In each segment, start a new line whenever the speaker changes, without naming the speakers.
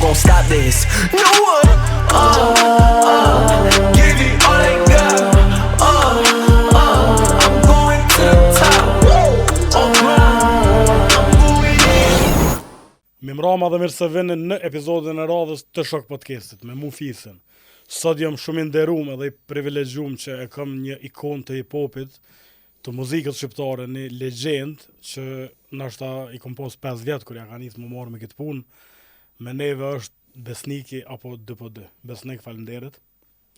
gon' stop this? No one. Give you all I got. I'm going to the top. I'm going in.
Mirëmbrëma dhe mirë se vini në episodin e radhës të Shok Podcastit me mu Fisin. Sot jam shumë i nderuar dhe i privilegjuar që e kam një ikon të hip-hopit, të muzikës shqiptare, një legjend që nashta i kom pas 5 vjet kur ja ka nisë më marrë me këtë punë. Me neve është Besniki apo D+D. Besnik, faleminderit.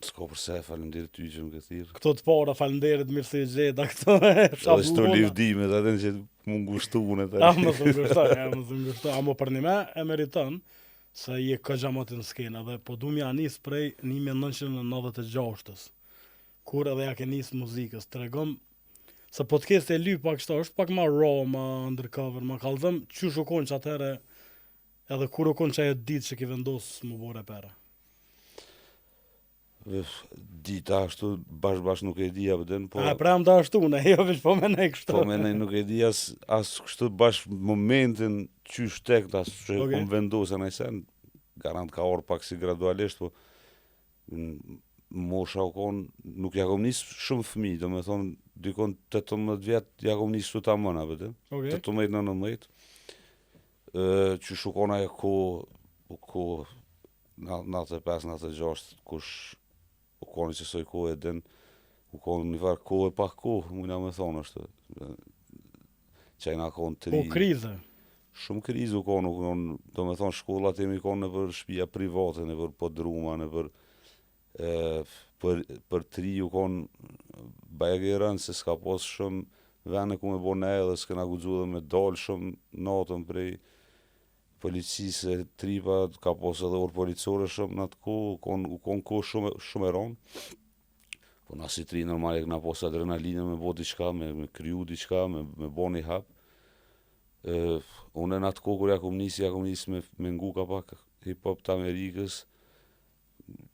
S'ka përse, faleminderit ty që më këthirë.
Këto të para, faleminderit, mirë se i gjeta këto
Edhe
shablona.
shto livdimet, atë që më ngushtunet.
A më të ngushtoj, a më për një me e meriton se je këgjamat në skena dhe po du mja nis prej 1996-ës, kur edhe ja ke nis muzikës. Të regom se podcast e lyp pak shto, është pak ma raw, ma undercover, ma kallëzëm, qysh u konë që atëhere edhe kur u konë që ajo ditë që ki vendosë më bore pere.
Dita ashtu bash nuk e di abden, po...
A prem të ashtu, ne jo veç po me ne kështu.
Po me ne nuk e di as kështu bash momentin qysh tek as që
Okay.
kom vendosë në sen, garant ka orë pak si gradualisht, po mosha u konë, nuk ja kom nisë shumë fëmi, do me thonë, dikon 18 vjet ja kom nisë të ta mëna, abden,
Okay.
18-19, që shukon ajo ko 95-96, kush u koni që soj kohë e den, u koni një farë kohë e pak kohë, mujna me thonë është, që na konë të ri.
Po krize.
Shumë krizë u konë, do me thonë shkollat e mi konë në për shtëpia private, në për podruma, në për tri u konë bajagerën, se s'ka pas shumë vene ku me bo ne edhe s'kena guxu dhe me dalë shumë natën prej policisë e tripa, ka pas edhe orë policore shumë në atë kohë, u konë kohë shumë e ronë. Po na si tri normal e këna pas adrenalinë me bo diçka, me kryu diçka, me bo një hap. Unë në atë kohë kur ja kom nisi me ngu ka pak hip-hop të Amerikës,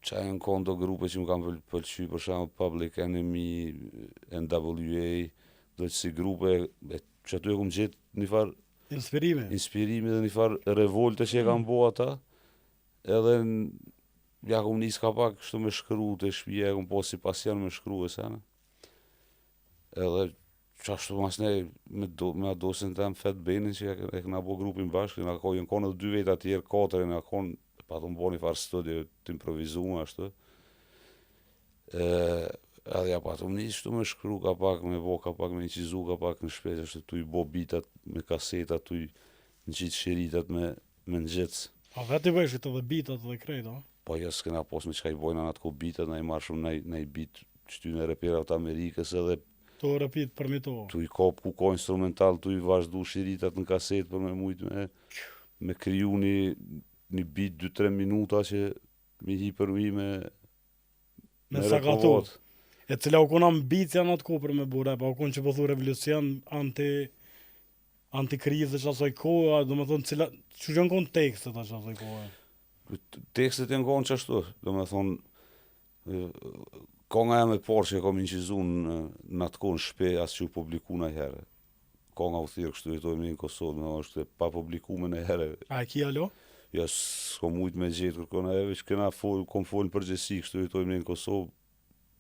që e në kondo grupe që më kam pëlqy, për shumë Public Enemy, NWA, do që si grupe, që aty e kom gjetë një farë inspirimi dhe një farë revolte që e kam bo ata, edhe ja kom nis ka pak kështu me shkru të shpija, e kom po si pasion me shkru e sene. Edhe qashtu mas ne me adosin të Fat Benin që e këna bo grupin bashkë, në konë edhe 2 veta tjerë, 4, në konë, pa të më bo një farë studio të improvizume ashtu. Edhe ja pa të më njështë shtu me shkru ka pak, me bo ka pak, me incizu ka pak në shpesë, ashtu tu i bo bitat me kasetat, tu i në qitë shiritat me nëgjec.
A vetë i vëshit edhe bitat dhe krejt, a?
Po jo s'kena pos me qka i bojnë anë atë ko bitat, na i marrë shumë na i bit qëty në repera të Amerikës edhe
To rapid për mi to.
tu i kop ku ko instrumental, tu i vazhdu shiritat në kaset për me mujtë me kriju një bit 2-3 minuta që mi hi për me
sakatu. E cila u konë ambicja në atë ko për me bure, pa u konë që po thu revolucion anti-krizë që asoj kohë, do me thonë cila, që gjënë konë tekstet që asoj kohë?
Tekstet e në konë qashtu, do me thonë, konga e me parë që e kom incizu në atë konë shpe, asë që u publiku në herë. Konga u thirë kështu e tojme në Kosovë, në është pa publikume në herë.
A e kia lo?
Ja, s'ko mujtë me gjetë kërkona e veç, këna kom folë në përgjësi kështu e tojme në Kosovë,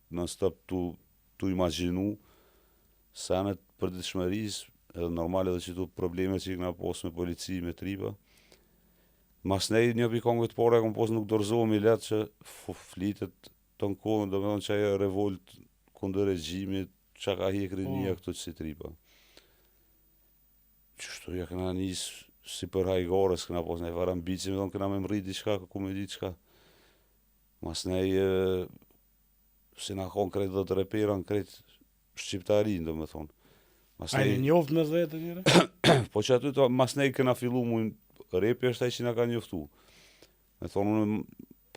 në stop tu imaginu sanet për ditëshmëris, edhe normal edhe që tu probleme që i këna posë me polici, me tripa. Mas nej një pi kongët pare, kom posë nuk dorëzohëm i letë që flitet të në kohën, do me thonë që ajo revolt kundër regjimit, që ka hekri një këtu që si tripa. Qështu ja këna njësë si për hajgore, s'këna posë nej farë ambici, me thonë këna me mri diqka, ku me di qka. Mas nej si na konë krejt dhe të reperan krejt shqiptarin, do me thonë.
A e njoftë me zvete njëre?
Po që aty, mas nej këna fillu mujnë repi është taj që na ka njoftu. Me thonë, unë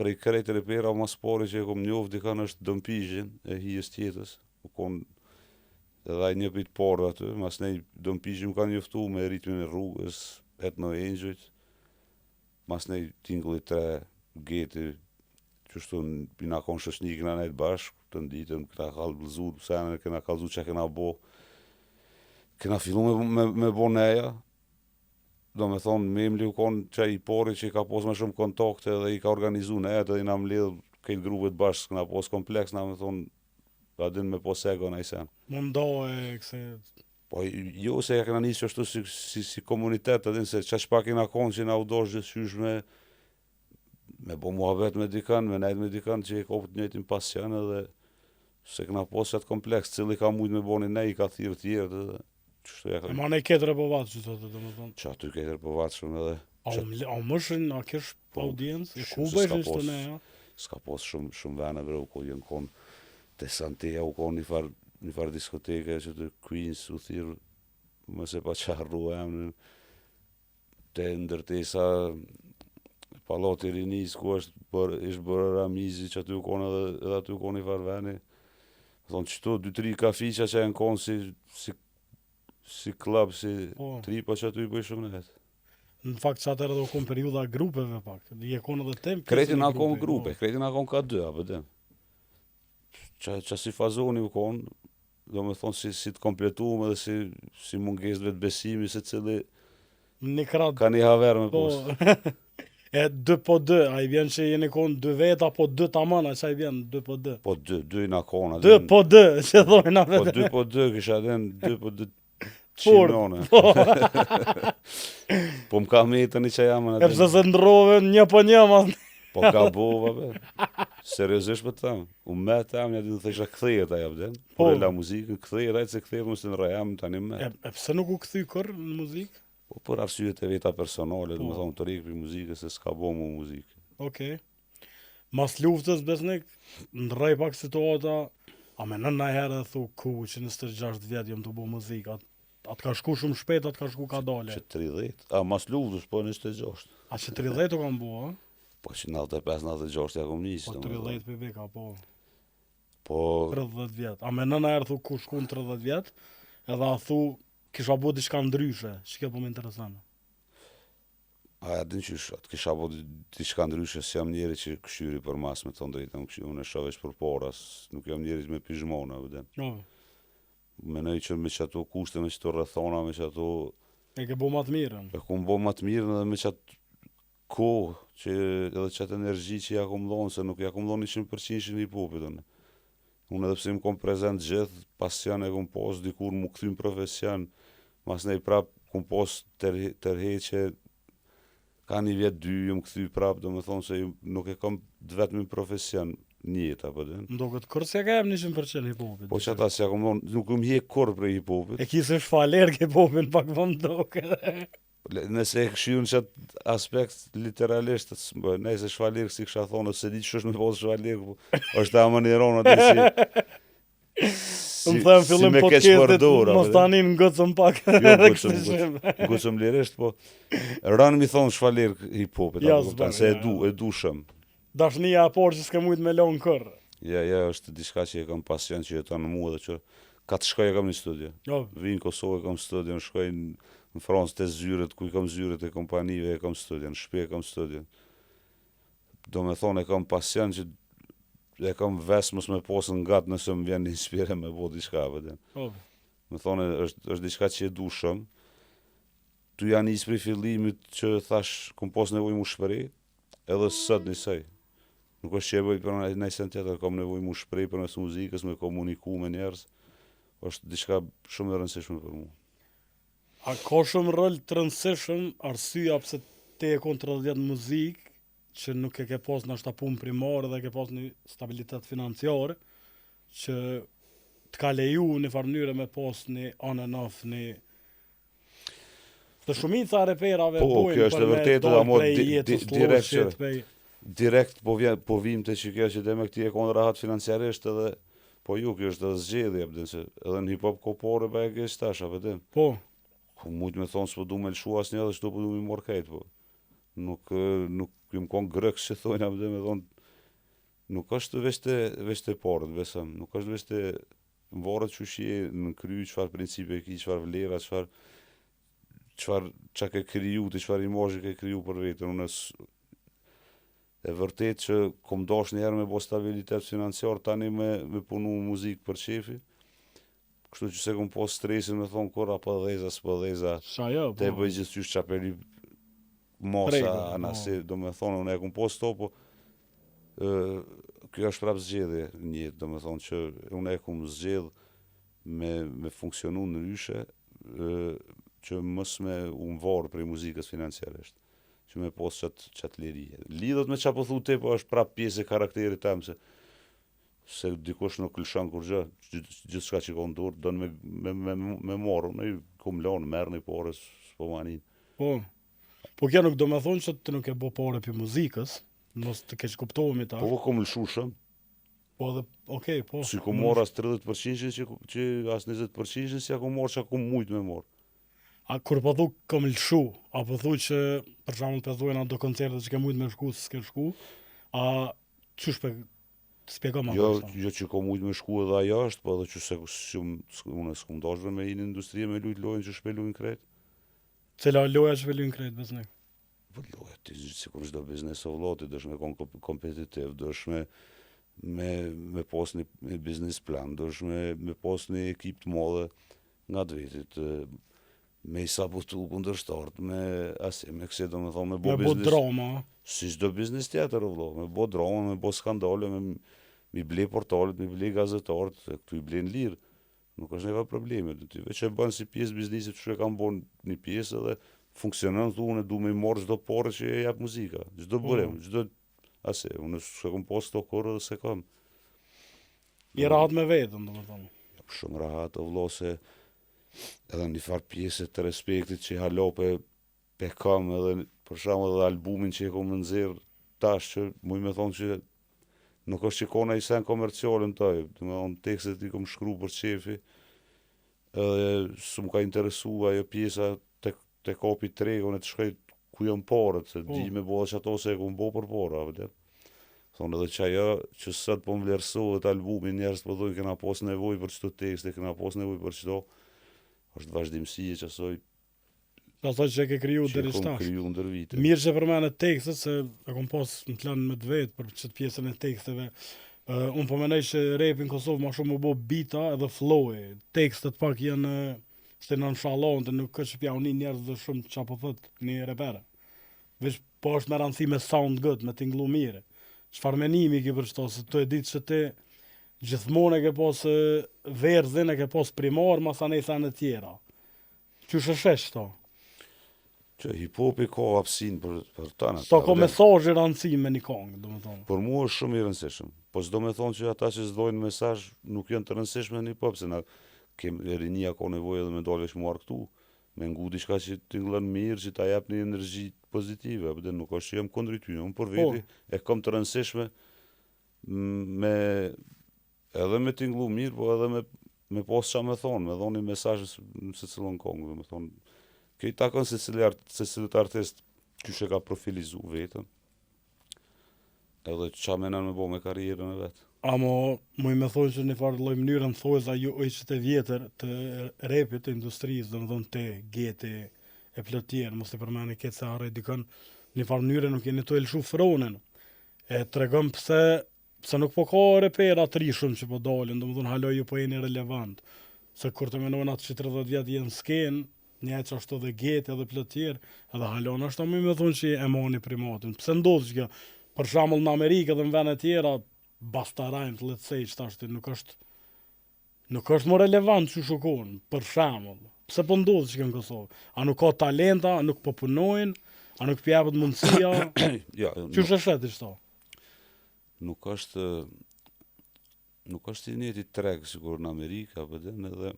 prej krejt repera, mas pari që e kom njoftë, dikan është Dëmpizhin e hijës tjetës. U konë edhe aj një pit parë aty, mas nej Dëmpizhin më ka njoftu me ritmin e rrugës, Etno Angel, mas nej Tingulli 3, Geti, qështu na konë shëshni këna nejtë bashkë, të nditën, këna kalëzu, sene, këna kalëzu që këna bo. Këna fillu me bo neja, do me thonë, Memli u konë që i pori që i ka pos më shumë kontakte dhe i ka organizu në edhe i na mledh këtë grupet bashkë, na pos kompleks, na me thonë, pa din me pos ego në i sen.
Më ndoje këse...
Po jo se ja kena nisë ashtu si komunitet, edhe se që shpa kena konë që na u dosh gjithësysh me bo muhabet me dikan, me nejt me dikan që i ka të njëjtin pasion edhe se kena pos qatë kompleks, cili ka mujt me boni nej, i ka thirë tjerë edhe qështu ja ka...
E ma ne ketër e povatë që thotë, do më thonë.
Që aty ketër përvatshëm edhe...
A mëshën, a kesh
Po,
audiencë? E
shumë
ku
se
bëjsh
s'ka
ishte
pos.
ne, ja?
S'ka pos shumë vene bre, u ko jenë konë të Santeja, u konë një farë diskoteke që të Queens u thirë, mëse pa qarru emnin, të ndërtesa Pallati Rinis, ku ishtë bërë Ramizi, që aty u konë edhe aty u konë një farë veni. Thonë qëto, 2-3 kafiqa që e në konë si klub, si
Po.
tripa që aty i bëj shumë net.
Në fakt që atër edhe u konë periuda grupeve pak. I e konë edhe tem.
Kreti na konë
po.
grupe, kreti na konë ka 2, apo dem. Që si fazoni u konë, do me thonë si të kompletume dhe si munges vetë besimi se cili
Një kratë.
ka një haver me
Po.
posë.
E 2 a i vjen që jeni konë 2 veta, po 2 tamana, që a i vjen 2
Po 2 na konë.
2 që dojnë a
Po
vete.
2 kisha den 2
Fort.
qinone. Po m'ka metën i që jamën
E pse se ndrove 1 ma.
Po ka bova, be. Seriozisht për tëmë. U me tëmë, një të thësha këthejet aja, bëden.
Po.
Por e la muzikën, këthejet aja, se këthejet më së në rajam, tani me.
E pse nuk u këthy kër në muzikë?
Po për arsyet e veta personale,
Po.
dhe më thonë të rikë për muzikë, se s'ka bo mu muzikë.
Okej. Mas luftës, besnik, ndrej pak situata, a me në herë dhe thu ku që 26 vjetë jam të bo muzikë, atë ka shku shumë shpejt, atë ka shku ka dale.
Që 30, a mas luftës, po 26.
A që 30 u kam bo, a?
Po që 95-96 ja kom njësë.
Po 30 për beka, po.
Po,
30 vjetë. A me në herë thu ku shku në 30 vjetë, edhe a thu kisha bo diçka ndryshe, që kjo po më interesanë.
a din qysh, atë kisha po diçka ndryshe, si jam njeri që këshyri për mas me thonë drejtëm, unë e shovesh për poras, nuk jam njeri me pizhmona, vëden.
Jo,
Menoj që me që ato kushte, me që ato rëthona, me që ato...
e ke bo ma të mirën.
E kom bo ma të mirë dhe me që atë kohë, që edhe që atë energji që ja kom dhonë, se nuk ja kom dhonë 100% një popit. Unë edhe pse më kom prezent gjithë, pasion e kom pos, dikur mu këthym profesion, mas nej prap kom pos tërheqe, ka një vjet 2, ju më këthy prap, do me thonë se nuk e kom vetëm profesion njët, apo dhe.
Ndo këtë kërë se ka jem 100% hip-hopit.
Po që ata si ja kom dhonë, nuk kom hjek kur për hip-hopit.
E kisë shfaler hip-hopin pak vëm doke.
Nëse e këshirën që atë aspekt literalisht, nëse shvalir si kësha thonë, se di që është me posë shvalir, është ta më njëronë atë
Më thëmë fillim podcastit, mos tani në ngëcëm pak.
Jo, gucëm lirisht, po rënë mi thonë shvalir hip-hopit,
Ja,
se e du shëm.
Dashnia e por që s'ke mujt me lonë kërë.
Ja, është diçka që e kam pasion që jeton në mua dhe që ka të shkoj e kam një studio.
Jo,
Vinë në Kosovë e kam studio, në shkoj në Francë të zyret, ku i kam zyret e kompanive e kam studio, në shpi e kam studio. Do me thonë e kam pasion që e kam vesë mos me posën nga të nëse më vjen një inspire me bo diçka, vëden.
jo.
Me thonë është diçka që e du shumë. Tu janë njës prej fillimit që thash kom pos nevoj mu shpëri, edhe sët njësej. Nuk është që e bëj për në sen tjetër, kam nevoj mu shprej për nësë muzikës, me komuniku me njerës, është diçka shumë e rëndësishme për mu.
A ka shumë rol të rëndësishëm arsyeja pse te e konë 30 vjetë muzikë, që nuk e ke pas në ashta punë primare dhe ke pas një stabilitet financiare, që të ka leju në farë mënyre me pas një on and off, një... Të shumica reperave
Po,
bojnë
kjo është
për
e
me
vërtetë,
dalë
amo,
prej jetës
direkt që-
shit, prej...
Direkt po vim të që kjo që dhe me këti e konë rahat financiarisht edhe, po ju kjo është edhe zgjedhje, përdin, se edhe në hip-hop kopore ba e kështë tash, përdin.
Po,
Ku mujtë me thonë s'po du me lëshu asë një dhe shtu po du me morë kajtë, po. Nuk jëm konë grëks që thojnë, përdin, me thonë, nuk është veç të parët, besëm, nuk është veç të varët që shie në kry, qëfar principe ki, qëfar vlera, çka ke kriju, çfarë imazhi ke kriju për vetën. Unë e vërtet që kom dash një herë me bo stabilitet financiar, tani me punu muzikë për shefi, Kështu që se kom pas stresin me thonë kora pëdheza, s'pëdheza,
Shajo,
te
po.
bëj gjithçysh qa peri masa,
Prego,
anasi, do me thonë, unë e kom pas to, po kjo është prap zgjedhje një, do me thonë që unë e kom zgjedh me funksionu në ryshe, që mës me unë varë prej muzikës financiarisht, që me pas qatë lirije. Lidhët me qa po thu te, po është prap pjesë e karakterit tem, se dikush nuk lëshon kur gjë, gjithë shka që ka në dorë, do me marrë, unë i kom lanë, merë një pare, s'po manin.
Po. Po kjo nuk do me thonë që të nuk e bo pare për muzikës, mos të keq kuptohemi ta.
Po kom lëshu shumë,
Po dhe, okej, po.
si kom marrë as 30% që as 20% si ja kom marrë që kom mujtë me marrë.
A kur po thu kom lëshu, a po thu që për shembull të thuajnë ato koncerte që ke mujt me shku, s'ke shku, a qysh pe spjego më
Jo,
pak.
jo që kom mujtë me shku edhe ajo është, po edhe që se unë s'kom dashur me një industrie me lujt lojnë që shpelujnë krejt.
Cila loja që velin krejt besnik.
Po loja, ti sikur çdo biznes o vlloti, dësh me kon kompetitiv, dësh me pas një biznes plan, dësh me pas një ekip të madhe nga të vetit, me i sabotu kundërshtarët, me këse do me thonë, me bo
Me bo
biznes,
drama.
si çdo biznes tjetër, o vëllo, me bo drama, me bo skandale, me ble portalet, me ble gazetarët, këtu i blen lirë, nuk është neva probleme, ty veç e bën si pjesë biznesit që e kam bon një pjesë edhe funksionon, unë du me i marrë çdo pare që e jap muzika, çdo burim, çdo ase, unë s'e kom pas to kur edhe se kam.
I rahat me vetën, do me thonë.
Shumë rahat o vëllo se edhe një farë pjesë të respektit që halo pe kam edhe për shembull edhe albumin që e kom nxjerr tash që muj me thonë që nuk është që kona i sen komercialin taj, do me thonë tekstet i kom shkru për qefi edhe s'm ka interesu ajo pjesa te kapi tregun e të shkoj ku jam parët, se di me bo që ato se e kom bo për para, vëllet. Thonë edhe që ajo që sot po më vlerësohet albumi, njerëz po thojnë kena pas nevoj për çdo tekste, kena pas nevoj për çdo, është vazhdimësie që asoj
Asaj që e ke kriju
që
deri
kom
shtash.
kriju ndër vite.
Mirë që përmenet tekstet, se e kom pas në plan me të vetë për qëtë pjesën e teksteve. Unë po menej që rapi në Kosovë ma shumë më bo bita edhe flow-i. Tekstet pak janë shte në nshallon të nuk është pja unin njerëz dhe shumë qa po thët një repere. Vesh po është me rëndësi me sound good, me tinglu mire. Çfarë menimi ki për çto, se të e ditë që ti gjithmonë e ke pas verzin, e ke pas primar, masanej sa në tjera. Qysh e shesh to?
Që hip-hopi ka hapsin për tëna.
Sa ka mesazh i rëndësi me një këngë, do me thonë.
Për mua është shumë i rëndësishëm. Po s'do me thonë që ata që s'dojnë mesazh nuk janë të rëndësishme në hip-hop, se na rinia ka nevojë edhe me dalë shmuar këtu, me ngu diçka që tingëllon mirë, që ta jap një energji pozitive, apo nuk është që jam kundër ty, unë për veti e kam të rëndësishme edhe me tingëllu mirë, po edhe me pas qa me thonë, me thonë një mesazh në secilën këngë, do me thonë. Kjo i takon se cilit artist që ka profilizu vetën, edhe qa menan me bo me karrierën e vetë.
Amo, mu i me thoi që një farë lloj mënyrën thojza ju që të vjetër të repit, të industrisë, do më thonë te, geti, e plot tjerë, mos të përmeni këtë se arre dikën, një farë mënyrë nuk jeni të elshu fronin. E të regëm pse nuk po ka repera të rishëm që po dalin, do më thonë haloj ju po jeni relevant. Se kur të menojnë atë që 30 vjetë jenë skenë, një që ashtu dhe geti edhe plot tjerë, edhe halon ashtu mu i me thonë që e moni primatin. Pse ndodhë që kjo, për shembull në Amerikë dhe në vene tjera, bastarajmë të letësej që tashti nuk është më relevant që shukon, për shembull. Pse po ndodhë që kjo në Kosovë? A nuk ka talenta, a nuk po punojnë, a nuk pjepët mundësia?
Ja,
Që sheshet i shto?
nuk është i njëti treg sigur në Amerikë, apo edhe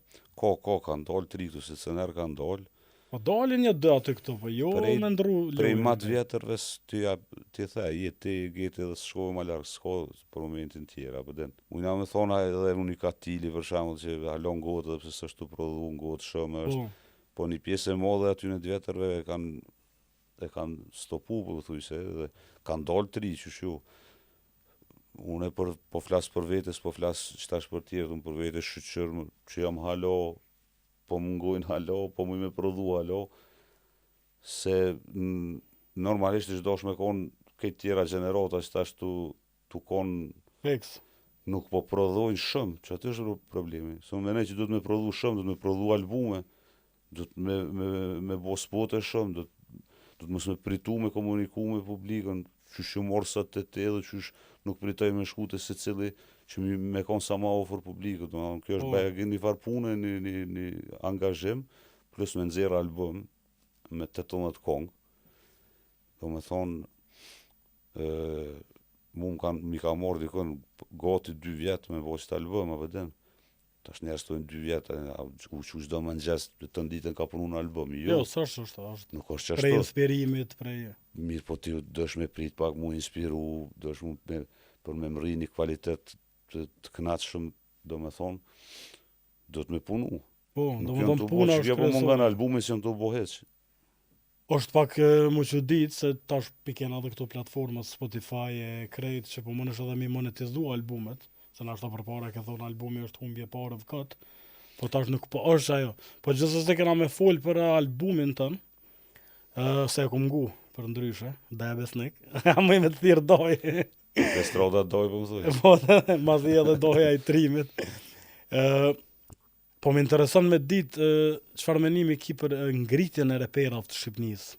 ka ndalë tritu, se cëner ka ndalë.
Po dalin një dë aty këtu, po jo me ndru
Prej
lojën.
matë vjetërve ti the, jeti geti edhe s'shkove ma larkë, s'ko për momentin tjera, apo den. Unë me thona edhe unikat tili, për shembull që halon gotë edhe pse s'është të prodhu në gotë shumë, është, po një pjesë e modhe aty në vjetërve e kanë stopu, po thujse, dhe kanë dalë tri, që unë po flas për vetes, po flas qëtash për tjerë, për vetes shqyqër që jam halo, po mungojnë halo, po mu me prodhu halo, se normalisht është dosh me konë këtë tjera gjenerata që tash tu konë
Fix.
nuk po prodhojnë shumë, që aty është problemi. Se unë menoj që duhet me prodhu shumë, duhet me prodhu albume, duhet me bo spote shumë, duhet mos me pritu me komuniku me publikën, qysh ju morë sot të te dhe qysh nuk pritoj me shkute se cili që me konë sa ma ofër publikët. Kjo është baja një farë punë, një angazhim, plus me nxerë album me 18 kongë. Do me thonë, mi ka morë dikon gati 2 vjetë me bo qëtë album, a vëden. Tash njerës tojnë 2 vjetë, u që do më nxes të nditën ka punu në album.
Jo, s'është,
nuk është qashtu.
Prej inspirimit, prej...
Mirë, po ti dësh me prit pak mu inspiru, dësh mu për me mëri një kvalitet të knatshëm, do me thonë, do të me punu.
Po, do me thonë puna është
kryesore. Po më nga në albumin që në të boheq.
Është pak mu që ditë, se tash pikena dhe këto platformat Spotify e krejt, që po më nështë edhe mi monetizu albumet, se nështë ta përpara ke thonë albumi është humbje parë vëkat, po tash nuk po është ajo. Po gjithës se kena me folë për albumin tënë, se e kom ngu, për ndryshe, da e besnik, më i me të thirë doj.
Estroda doj, po më thuj.
Po, ma thi edhe doja i trimit. Po më intereson me ditë çfarë menimi ki për ngritjen e reperave të Shqipnisë.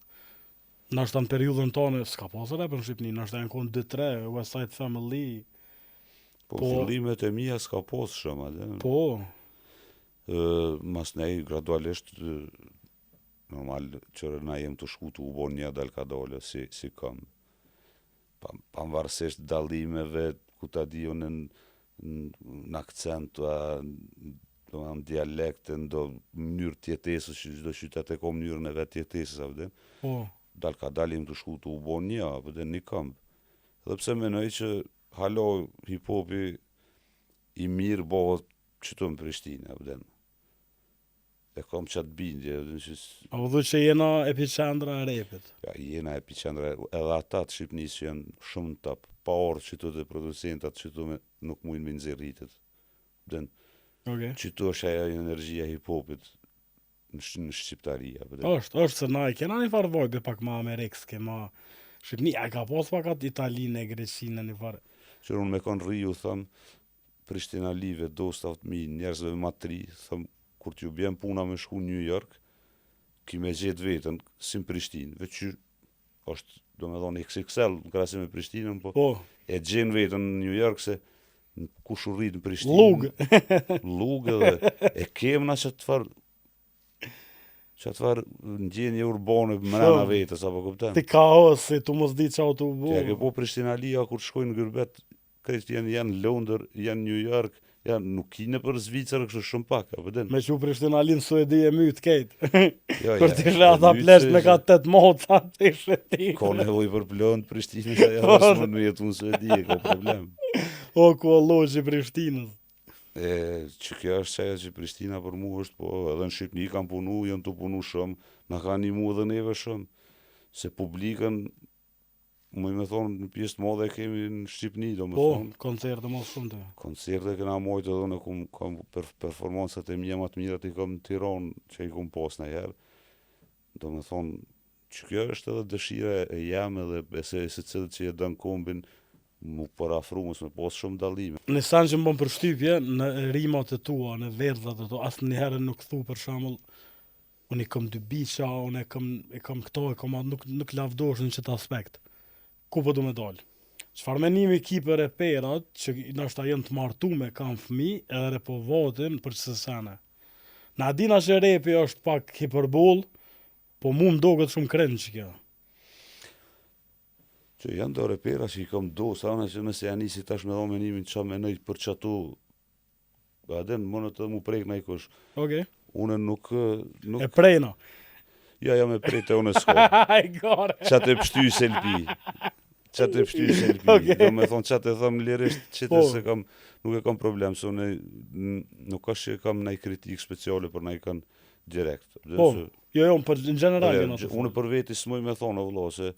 Nashta në periudhën tonë s'ka pasur rap në Shqipni, nashta janë konë 2-3, West Side Family.
Po fillimet e mia s'ka pas shumë, atë.
Po.
Mas nej gradualisht normal që na jem të shku të u bon një dal ka dole si kam. Pavarësisht dallimeve ku ta di unë në akcent, në dialektin, do mënyrë tjetesës, që çdo qytet e ka mënyrën e vet tjetesës, a vëden.
Po.
Dal ka dalim të shku të u bon një, a vëden, një këmbë. Dhe pse menoj që halo hip-hopi i mirë bëhet qëtu në Prishtinë, a vëden. E kam qatë bindje.
A vëdhu që jena epicendra e repit?
Ja, jena epicendra, edhe ata të Shqipnisë që janë shumë top, pa orë qëtu dhe producentat qëtu nuk mujnë me nxerritet. Vëden. Qëtu është ajo energjia hip-hopit në Shqiptaria.
është se na i kena një farë vojbe pak ma Amerikske, ma Shqipni, a ka pas pak atë Italinë, Greqinë, një farë.
Që unë me konë riju, thëmë, Prishtina Live, dostat mi, njerëzve ma tri, thëmë, kur t'ju bjen puna me shku New York, ki me gjetë vetën, si në Prishtinë, veç që është, do me thonë, XXL, në krasim me Prishtinën, po e gjenë vetën në New York, se kush u rritë në Prishtinë. Lugë dhe e kemë na që të farë ndjenje urbane mrena vetës, apo kupten?
Ti kaos, si tu mos di qa tu bu.
Që e ke po Prishtina Lia, kur shkojnë në Gërbet, krejt janë Londër, janë New York, nuk kine për Zvicër, kështë shumë pak, apo den?
Me që Prishtina Linë Suedi e mytë kejtë.
Kur
t'ishe ata plesh me ka 8 moca, t'ishe ti.
Ka nevoj për plënë Prishtinë, që ja së më jetu në Suedi, ka problem.
O, ku alloqi Prishtinës.
Që kjo është qaja që Prishtina për mu është, po edhe në Shqipni kam punu, janë të punu shumë, na ka një mu edhe neve shumë, se publikën, më me thonë, në pjesë të madhe kemi në Shqipni, do me thonë.
Po, koncerte mos shumë të.
Koncerte këna mojtë edhe në kom performansat e mija më të mirat i kom në Tiranë, që i kom pas në herë. Do me thonë, që kjo është edhe dëshira e jam edhe se cilët që e dënë kombin, mu parafru, mos me pas shumë dallime.
Në sen që më bëm përshtypje, në rimat e tua, në verdhat e tua, asë një herë nuk thu për shembull, unë i kom dy biqa, unë e kam këto, nuk lavdosh në qëtë aspekt. Ku po du me dalë? Çfarë menimi ki për reperat, që nështë ta jenë të martume, kanë fëmi, edhe repovatin për qëse sene. Na dina që repi është pak hiperbol, po mu më do këtë shumë krenë që kjo.
Që janë do repera që i kam do, sa une që nëse janë nisi tash me dho menimin që me nëjtë për qatu, aden, më në të mu prejkë na i kush. Une nuk...
E prejna.
Ja, me prejtë e une s'ko. Qatë e pështy selpi. Qatë e pështy selpi. Do me thonë qatë e thëmë lirisht, qëtë se kam, nuk e kam problem, se une nuk është që kam nëj kritikë speciale për nëj kanë direkt.
Po, jo, për në general.
Une për veti s'moj me thonë, vëllo, se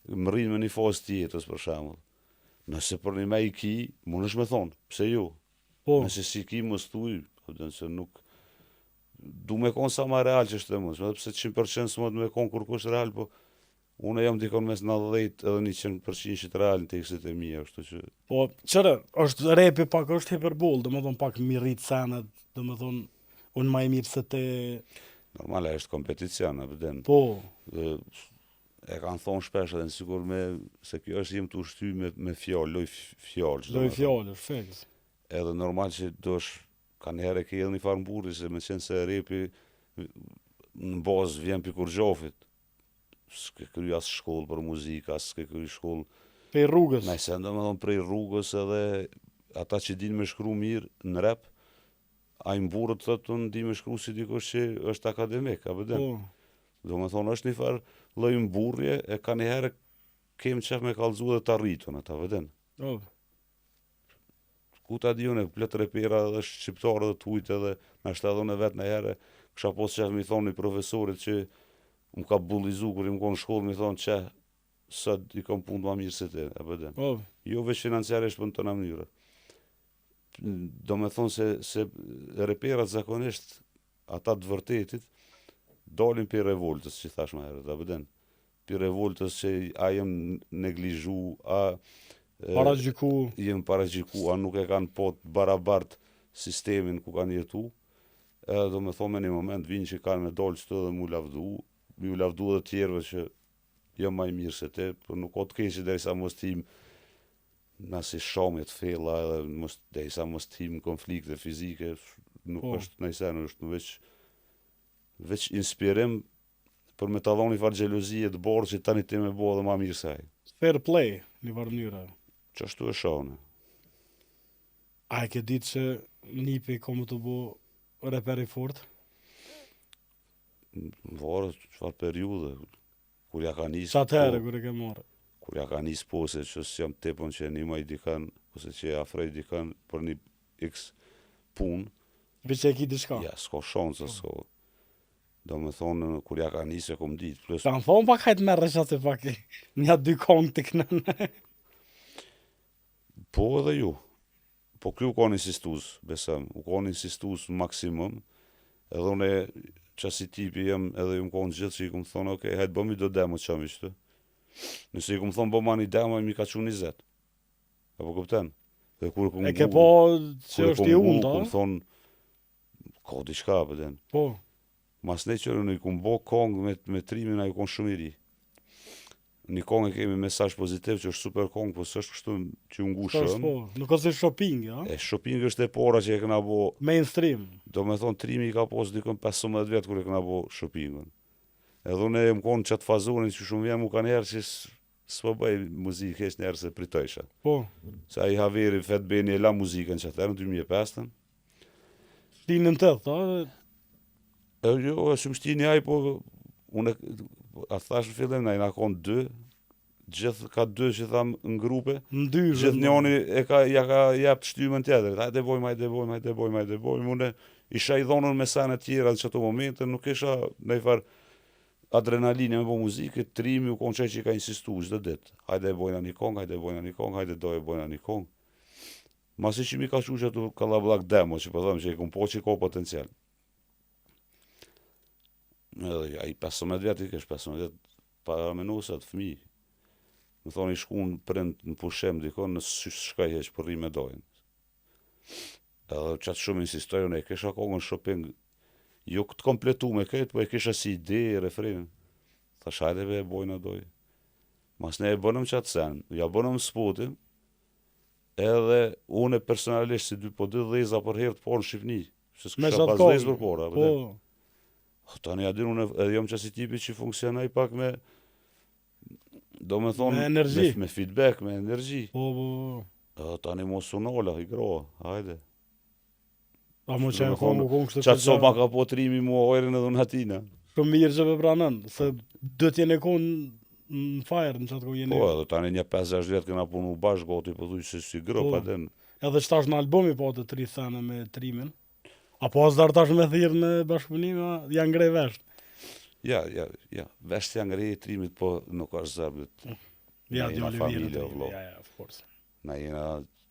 më rrinë me një fazë tjetës, për shemull. Nëse për një me i ki, më nësh me thonë, pse jo? Nëse si ki më stuj, se nuk... Du me konë sa ma real që është të mund, pse 100% s'mod me konë kur kush real, po Unë jam dikon mes 90 edhe 100% real në tekstet e mia, kështu që
Po, qëre, është repi pak është hiperbol, dhe më thonë pak mi rrit senet, dhe më thonë, unë ma i mirë se te...
normale është kompeticion, apo den.
Po,
E kanë thonë shpesh edhe sikur se kjo është jem të ushty me fjalë, loj fjalë.
doj fjallë, është feks.
Edhe normal që ka një herë ke edhe një farë mburri, se me qenë se repi në bazë vjen për kurgjofit. S'ke kry as shkollë për muzikë, as s'ke kry shkollë.
Pe rrugës.
Nëse ndo me thonë prej rrugës edhe ata që din me shkru mirë në rap, a i mburët thotë unë di me shkru si dikush që është akademik, apo den.
Po,
Do me thonë është një farë lloj mburrje, e ka një herë kem qef me kallëzu dhe të arritun ata, vëden.
po,
Ku ta di unë, plot repera dhe shqiptarë dhe t'ujt edhe na shtadhon e vetë në herë, kësha pos qef mi thonë një profesorit që më ka bullizu kur i më konë shkollë, mi thonë që sot i kom punë ma mirë se te, e bëden.
po,
Jo veç financiarisht për në të në mënyre. Do me thonë se reperat zakonisht, ata të vërtetit, dalin për revoltës, që thash më herët, a bëden. Për revoltës që a jem neglizhu, a
paragjiku,
jem paragjiku, a nuk e kanë po të barabart sistemin ku kanë jetu, edhe do me thonë me një moment vinë që kanë me dalë qëtë dhe mu lavdu dhe tjerve që jam ma i mirë se te, për nuk o të keqë derisa mos tim nësi shamjet fella edhe derisa mos tim konflikte fizike, nuk
Po.
është nëjsen, është veç inspirim për me talon një farë gjelozie të borë që tani ti me bo edhe ma mirë saj.
fair play, një farë mënyra.
Që ashtu e shone.
A e ke ditë që Nipi komë të bo reperi fort?
Varë, çfarë periudhe, kur ja ka nisë,
Sa të herë, kër e ke marrë?
kur ja ka nisë pose që s'jam tepën që një maj dikan, ose që e afrej dikan për një x punë,
Veç e ki diçka.
ja, s'ka shansë, s'ka. Do me thonë, kur ja ka nisë e kom ditë, plus
Kanë thonë pak hajtë merresh atë pak e nja 2 kongë të kënën.
po edhe ju. Po kjo u ka insistus, besëm, u ka insistus maksimum, edhe une qasi tipi jem edhe ju më konë gjithë që i këmë thonë, okej, hajtë bëmi do demo që qëmë ishte. Nëse i këmë thonë bëma një demo, mi ka që 20. Apo këpten? Dhe kur
E ke po që është i unë,
këmë thonë, ka diçka, pëden.
Po,
Mas ne që në i këmë bo kongë me trimin, a i konë shumë i ri. Një kongë e kemi mesazh pozitiv që është super kongë, po s'është kështu që u ngu
është
shumë.
po. Nuk është shopping, ja?
E shopping është e pora që e këna bo,
Mainstream.
do me thonë trimi i ka posë dikon 15 vjetë kër e këna bo shoppingun. Edhe unë e më konë qatë fazonin që shumë vjen mu ka njerë që s'po bëj muzikë heq njerë se pritojsha.
Po,
Se a i haveri fet beni e la muzikën që atërë në 2005.
shtinin 8, ta?
E jo, e shumë shtini aj, po unë a thash në fillim, na i na konë 2, gjithë ka 2 që thamë në grupe,
Në dy
gjithë njoni ja ka jep të shtymën tjetër, hajde bojmë, unë isha i dhonën me sene tjera në qëto momente, nuk isha në i farë adrenalinë me bo muzikë, trimi u konë qaj që i ka insistu çdo ditë, hajde bojna një kongë, hajde doje bojna një kongë. Masi që mi ka që ato kalablak demo, që po thëmë që i kom po që i ka potencial. Edhe ai 15 vjetë i kesh 15 vjetë para menusat fëmi. Më thonë i shkun prind në pushim dikon në shkaj heq për rri me dojnë. Edhe qatë shumë insistoj, unë e kisha kongën shopping, jo këtë kompletu me këtë, po e kisha si ide e refrenin. Thash hajde be e bojna doj. Mas ne e bënëm qatë sen, ja bënëm spotin, edhe unë personalisht si 2 dheza për herë të porë në Shqipni. Se
Me
s'kisha
qatë
pas
kongë.
dhezë për porë.
Po,
Tani ja din unë edhe jam qasi tipi që funksionaj pak me, do me thonë,
Me energji.
me feedback, me energji.
po.
Tani mos unola, i groa, hajde.
A mo që
Do
e
me
kongë,
thonë,
kongë kështë
Qatë so ma ka po trimi mua ojrin edhe unë atina.
shumë mirë që për pranën, se do t'jene konë në fajrë në qatë kohë jeni.
Po, edhe tani një 5-6 vjetë këna punu bashkë, goti po thuj se si gro,
Po.
pa den.
Edhe që tash në albumi po të 3 sene me trimin. Apo as dar tash me thirë në bashkëpunime, janë ngrej vesh.
Ja, vesht janë ngrej trimit, po nuk është zërbit.
Ja,
Na jena
djali
familje,
vjerë.
vëllo.
Ja, of course.
Na jena,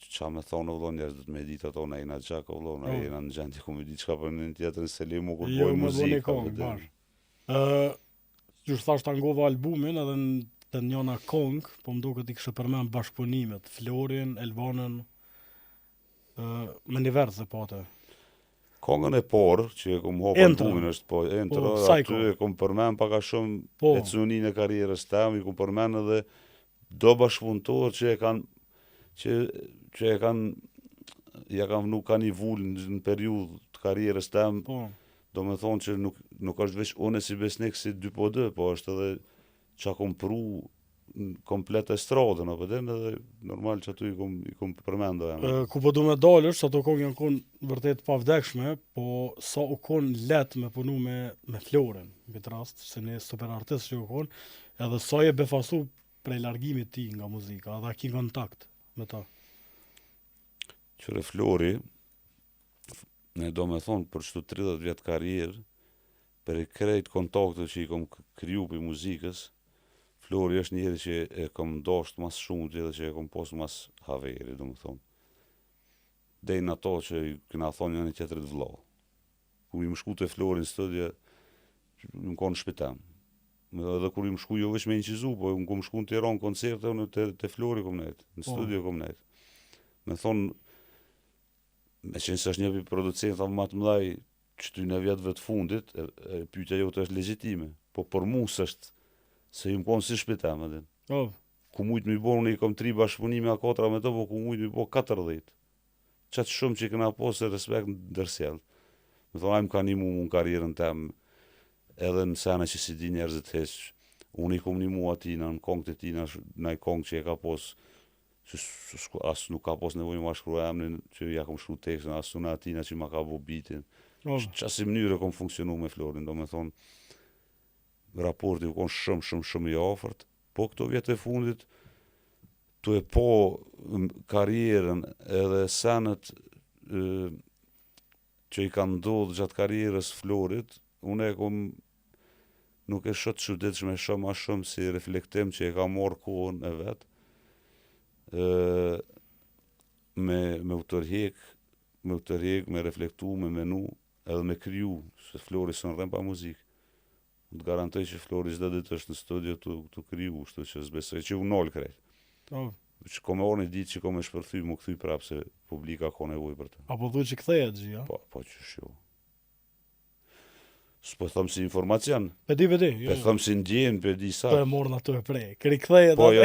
qa me thonë, vëllo, njerës dhëtë me ditë ato, na jena gjak, vëllo, na
Po.
jena në gjendje ku me ditë qka për një tjetër në selimu, kur
Jo,
bojë
me bo një
muzikë,
kongë, bash. Gjysh thash ta ngova albumin edhe të njona Kong, po më duket I kishe përmend bashkëpunimet, Florin, Elvanën, me një verë se pate.
Kongën e parë që e kom hapa
Entra.
albumin është po Entra,
Po,
aty
Psycho.
e kom përmend pak a shumë
Po.
ecuninë e karrierës tem, I kom përmend edhe do bashkëpunëtor që e kanë ja kanë nuk kanë I vull në periudhë të karrierës tem,
Po.
do me thonë që nuk është veç une si besnik si 2x2, po është edhe që kom pru në komplet estradën, apo den edhe normal që aty I kom përmendo
Ku po du me dalësh, ato Kong janë kon vërtet pavdekshme, po sa u kon let me punu me Florin, në këtë rast, se një super artist që u kon, edhe sa je befasu prej largimit ti nga muzika, edhe ki kontakt me ta.
Qëre Flori, ne do me thonë për çdo 30 vjetë karrierë, për I krejt kontakte që I kom kriju për muzikës, Flori është njëri që e kom dasht mas shumë dhe që e kom pos mas haveri, do me thonë. Dej në ato që këna thonë një tjetërit vlau. Kur I më shku të Flori në studio, më konë shpitem. Edhe kur I më shku jo veç me incizu, po më kom shku në Tiranë koncerte, unë të Flori kom nejtë, në studio kom nejtë. Me thonë, me qenë se është një producenta më të mëdhaj që ty në vjetëve të fundit, pyetja jote është legjitime, po për mu s'është se ju më konë si shpitem edhe.
Oh.
Ku mujtë mi bo, unë I kom 3 bashkëpunime a 4 me të, po ku mujtë mi bo 40. Qatë shumë që I këna posë respekt në dërsjellë. Me thonë, ajmë ka një mu në karierën tem, edhe në sene që si di njerëzit heqë, unë I kom një mu atina, në kongët e tina, në I kongë që e ka posë, që asë nuk ka posë nevojë ma shkru emnin, që ja kom shkru tekstën, asë në atina që ma ka bo bitin.
Oh.
Qasi mënyrë kom funksionu me Florin, do me thonë, raporti u konë shumë I afërt, po këto vjetë e fundit, tu e po karrierën edhe senet që I kanë ndodhë gjatë karrierës Florit, unë e kom nuk e shoh të çuditshme shumë a shumë si reflektim që e ka marrë kohën e vetë, me u tërhek, me reflektu, me menu, edhe me kriju, se Flori së në rrem pa muzikë. Të garantoj që Flori çdo ditë është në studio të kriju, kështu që s'besoj që u nol krejt.
Oh.
Që ko me orë një ditë që ko me shpërthy, mu këthy prapë se publika ka nevojë për të.
Apo thu që kthehet gjë, ja?
Po që shjo. S'po thëmë si informacion,
Pedi,
pe thëmë si ndjenë, pe di sa.
Po e morën ato e prej. Kri kthehet
Po, jo,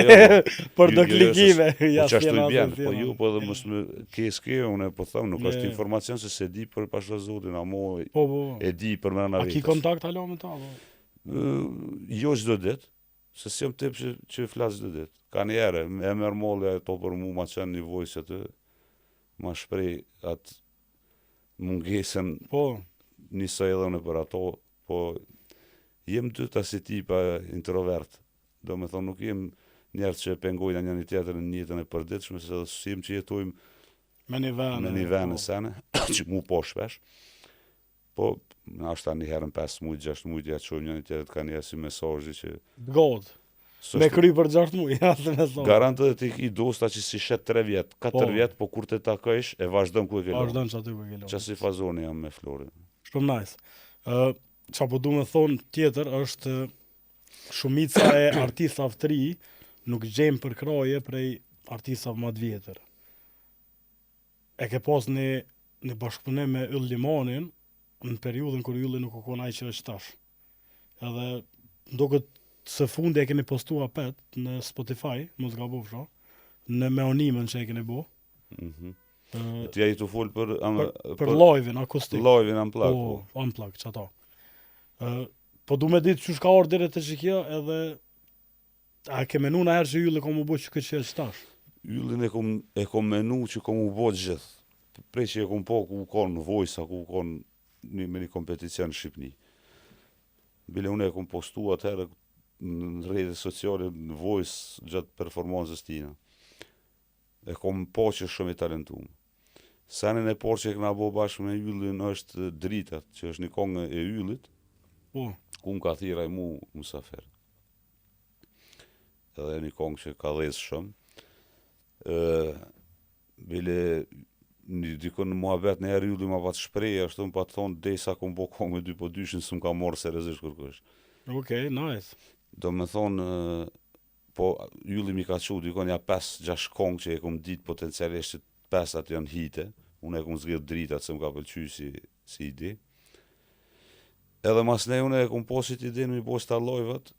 për do klikime.
Po që ashtu I bjenë, po ju, po edhe mos me keske, unë po thëmë, nuk është informacion se se di për pashtë zotin, amo e di për mëna
vetës. A ki kontakt halo me ta?
Jo çdo ditë, se si jam tip që flas çdo ditë. Ka një herë, e merr molle ato për mu ma qenë një vojës atë, ma shprej atë mungesën,
po.
Nisoj edhe në për ato, po jem dyta si tipa introvert. Do me thonë, nuk jem njerë që pengojnë një tjetër në jetën e përditshme, se jem që jetojmë
me një venë
në sene, që mu po shpesh. Po, në ashta një herën 5 mujtë, 6 mujtë, ja qojmë një tjetër ka një si mesazhi që...
God. Me kry për 6 mujtë, ja se mesazh.
Garantë dhe ti I dosta që si shet 3 vjetë, 4 vjetë, po kur të takojsh, e vazhdojmë ku e ke
Vazhdojmë që aty ku e ke
Qa si fazoni jam me Florin.
Shumë nice. Qa po du me thonë tjetër është shumica e artistave të ri nuk gjejmë për kraje prej artistave më të vjetër. E ke pas një bashkëpunim me Yll Limanin në periudhën kur Ylli nuk u kon ai që është tash. Edhe duket se fundi e keni postuar pet në Spotify, mos gabofsha, në me animën që e keni bo.
Ti ai të fol për
live-in akustik.
Live-in unplugged.
Po, unplugged çato. Po du me ditë që shka orë dire të që kjo edhe a ke menu në herë që Ylli kom u bo që këtë që është tash?
Yllin e kom menu që kom u bo gjithë. Prej që e kom po ku konë Voice, ku konë me një kompeticion në Shqipni. Bile unë e kom postu atëherë në rrjetet sociale në Voice gjatë performancës tina. E kom po që shumë I talentuar. Senin e por që e këna bo bashkë me Yllin është Dritat, që është një kongë e Yllit, ku më ka thira I mu Musafer. Edhe një kongë që ka dhez shumë. Bile dikon në muhabet në herë Ylli ma pat shprej, ashtu më pat thonë, dej sa kom bo kongë me 2x2, së më ka morë seriozisht kërkush.
Okej, nice.
Do me thonë, po ylli mi ka qu dikon ja 5-6 kongë që e kom ditë potencialisht që 5 atë janë hite, unë e kom zgjedh dritat se më ka pëlqy si ide. Edhe mas ne unë e kom posit idenë mi bo stallojvat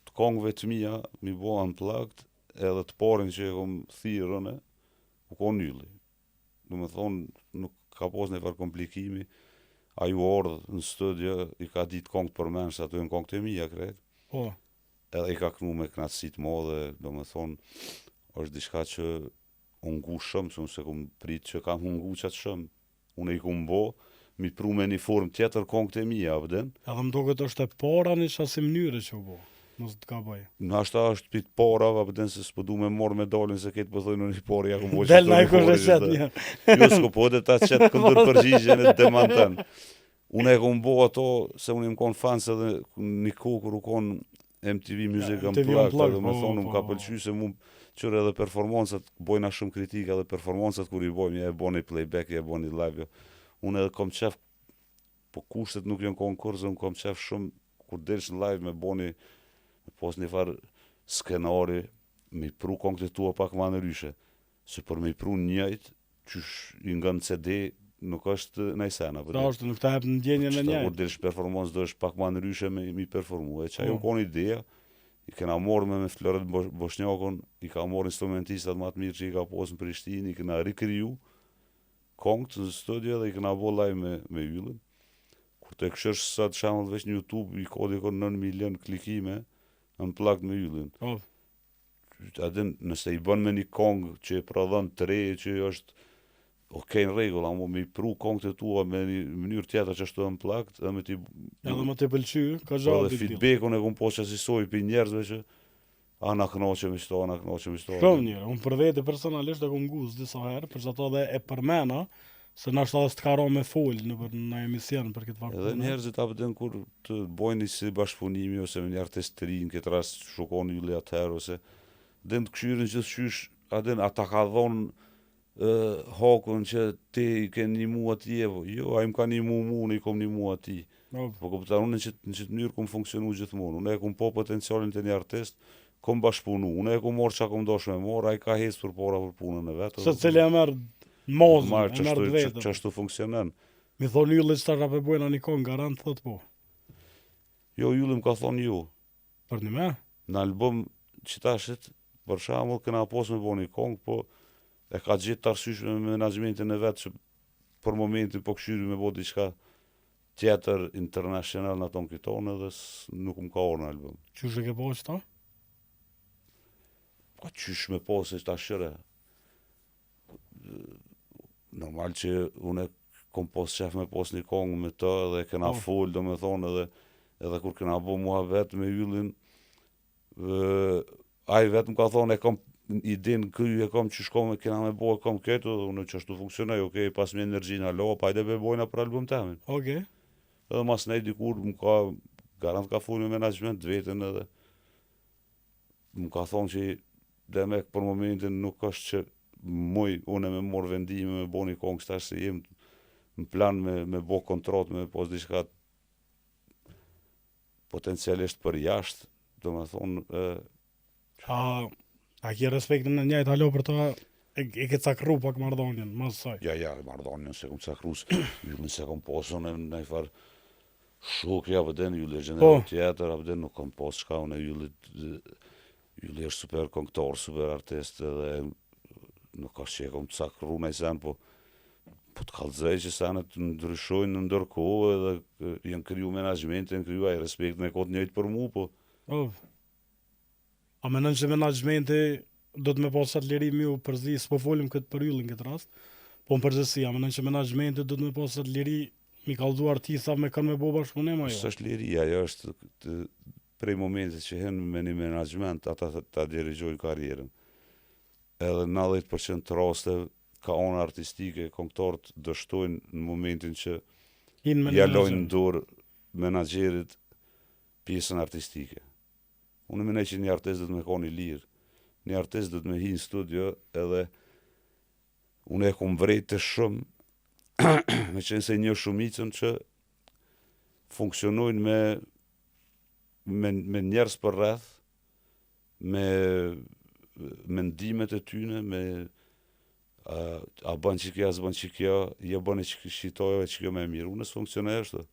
të kongëve të mija, mi bo unplugged, edhe të parin që e kom thirën u kon ylli. Do me thonë, nuk ka pos në farë komplikimi, a ju ordhë në studio, i ka ditë kongë për menë, se ato e në kongë të mija, kretë.
Po,
Edhe i ka knu me knatësit modhe, do me thonë, është diçka që unë ngu shumë, që unë se kom prit që kam hungu qatë shumë. Unë i kom bo, mi pru me një formë tjetër kongë të mija, abden.
edhe më duket është e para një qasi mënyre që u bo, mos të ka bëj.
Në ashta është pit para, abden, se s'po du me morë medalin, se ketë pëthojnë në një parë, ja kom bo
Del na e kështë e qëtë një.
Jo, s'ko po dhe ta qëtë këndër përgjigjen e demantan. Unë e kom bo ato, se unë im kon fans edhe një kohë kur u kon MTV Music
MTV
Unplugged,
Unplugged,
edhe me
po,
thonë, më
po,
ka
po.
pëlqy se mu qërë edhe performancat, bojna shumë kritika edhe performancat kur i bojmë, ja e bo një playback, ja e bo një live, jo. Unë edhe kom qef, po kushtet nuk janë konkurse, unë kom qef shumë, kur delsh në live me bo një, me pos një farë skenari, me i pru kongët e tua pak ma në ryshe, se për me i pru njëjt, qysh i nga në CD, nuk është najsena.
Pra është, nuk ta hep në ndjenje në
Qëta
njëjtë.
kur delsh performans do është pak ma në ryshe mi performu. E që ajo
Po.
kon ideja, i kena morë me Floret Boshnjakon, i ka morë instrumentistat ma të mirë që i ka posë në Prishtinë, i kena rikriju kongët në studio dhe i kena bo live me yllin. Kur të këshësh sot shamëll veç në YouTube, i ka dikon 9 milion klikime, unplugged me yllin.
Po,
Adin, nëse i bën me një kongë që e prodhon të re, që është okej në rregull, ama me i pru kongët e tua me një mënyrë tjetër që është unplugged, edhe me ti
edhe më të pëlqy, ka
po
gjatë
edhe
big deal.
feedbackun e kom posë që asisoj për njerëzve që na kënaqem me shto, na kënaqem me shto.
Shumë njëre, unë për vete personalisht e kom guz disa herë, për që ato dhe e përmena, se na është edhe s'të ka me folë në emision për këtë farë
Edhe
pune.
njerëzit apëtën kur të bojnë si bashkëpunimi ose me një artist të ri, në këtë rast shukon ylli atëherë ose den të këshyrin që qysh, ata ka dhonë hakun që ti i ke një mu ati, jo, a im ka një mu, unë i kom një mu ati.
Po,
Po këpëtar, unë në qëtë mënyrë kom funksionu gjithmonë, unë e kom po potencialin të një artist, kom bashkëpunu, unë e kom morë që kom dosh me morë, a i ka hes për para për punën e vetë.
se cili e merë mozën,
Marë
e merë të vetëm.
që ashtu funksionen.
Mi thonë ylli që ta rape bojna një konë, garant thot po.
Jo, yllim ka thonë ju,
Për një me?
në album që tashit, për shembull kena pos me bo një kongë, po e ka gjithë të arsysh me menaxhmentin e vetë që për momentin po këshyri me bo diçka tjetër international në aton këtonë edhe nuk më ka orë në album.
Qysh e ke po që ta?
Ka qysh me posë që ta shëre. Normal që unë kom pos qef me pos një kongë me të edhe kena
Po.
full, do me thonë edhe kur kena bo muhabet me yllin, ai vetëm ka thonë e kom idenë kryu e kom që shkom e kena me bo e kom këtë, dhe unë që ashtu funksionoj, okej, pas me energji në alo, pa hajde be bojna për album temin.
Okej.
Edhe mas nej dikur më ka, garant ka full me menagement vetën edhe, më ka thonë që demek për momentin nuk është që muj, unë me morë vendime me bo një kongë stash se jem në plan me bo kontrat, me pos diçka potencialisht për jashtë, do me thonë,
A ke respektin në njajtë halo për ta, e ke cakru pak mardonjen, mas saj.
ja, mardonjën se kom cakrus, yllin se kom posën e në i farë shukja, apëden, yllin e gjenerë tjetër, apëden nuk kom posë shka, unë yllin është super këngëtar, super artist, edhe nuk është që e kom cakru në i sen, po të kalëzaj që senet ndryshojnë në ndërkohë, edhe janë kryu menaxhmentin, janë kryu aj respektin e kotë njëjtë për mu, po
A menon që menaxhmenti do të me pas atë liri miu përzi, s'po folim këtë për yllin këtë rast, po në përgjithësi, a menon që menaxhmenti do të me pas atë liri mi kallzu artista me kanë me bo bashkëpunim ajo?
Së është liria, ajo është prej momentit që hen me një menaxhment, ata ta dirigjojnë karrierën. Edhe 90% të raste ka ona artistike, këngëtarët dështojnë në momentin që ja lojnë dorë menaxherit pjesën artistike. Unë menoj që një artist do të me ka një lirë, një artist do të me hi në studio edhe unë e kom vrejtë të shumë, me qenë se një shumicën që funksionojnë me njerëz për rreth, me mendimet e tyne, me a bën që kjo, a s'bën që kjo, je bën e që shqitojo e që kjo me mirë. Unë s'funksionoj ashtu.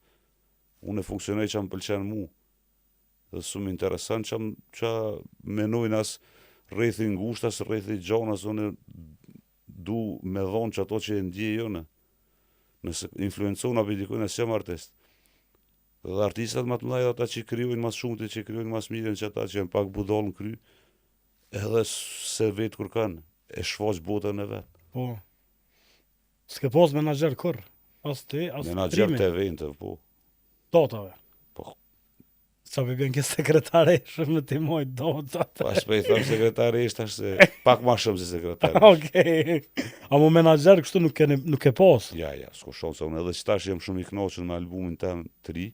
Unë funksionoj që më pëlqen mu. Dhe shumë interesant që menojnë as rrethi ngusht, as rrethi gjon, as unë du me dhonë që ato që e ndje jone. Nëse influencon apo dikujt nëse jam artist. Dhe artistat më të mëdhenj ata që krijojnë më shumë, që krijojnë më mirën që ata që janë pak budall në kry, edhe se vetë kur kanë, e shfaq botën e vet.
Po. S'ke pas menaxher kur? As ti, as
Menaxher të evente, po.
Dotave.
Po.
Sa për bjen ke sekretaresh me ti moj dotat.
Pas për i thëmë sekretarisht, tash se pak ma shumë se sekretarisht.
Okej. A mu menaxher kështu nuk e pas?
Ja, s'ko shumë se unë edhe që tash jem shumë i knoqën me albumin tem të ri,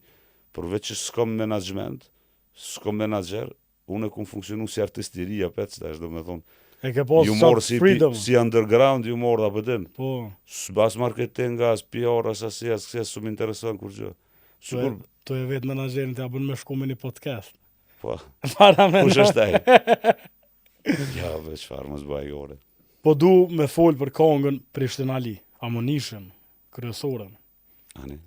përveç që s'kom menaxhment, s'kom menaxher, unë e kum funksionu si artist i ri apet, tash do me thonë,
E ke pas
humor
freedom.
si underground humor apo din.
Po.
S'bas marketing, as PR, as asi, as këse s'u më intereson kur gjë. Sigur,
Tu e vetë menaxherin të abën me shku me një podcast.
po,
Para me
kush është ai? Ja, be çfarë mos bëj ore.
Po du me fol për kongën Prishtina Ali, Amonishën, kryesorën.
Ani.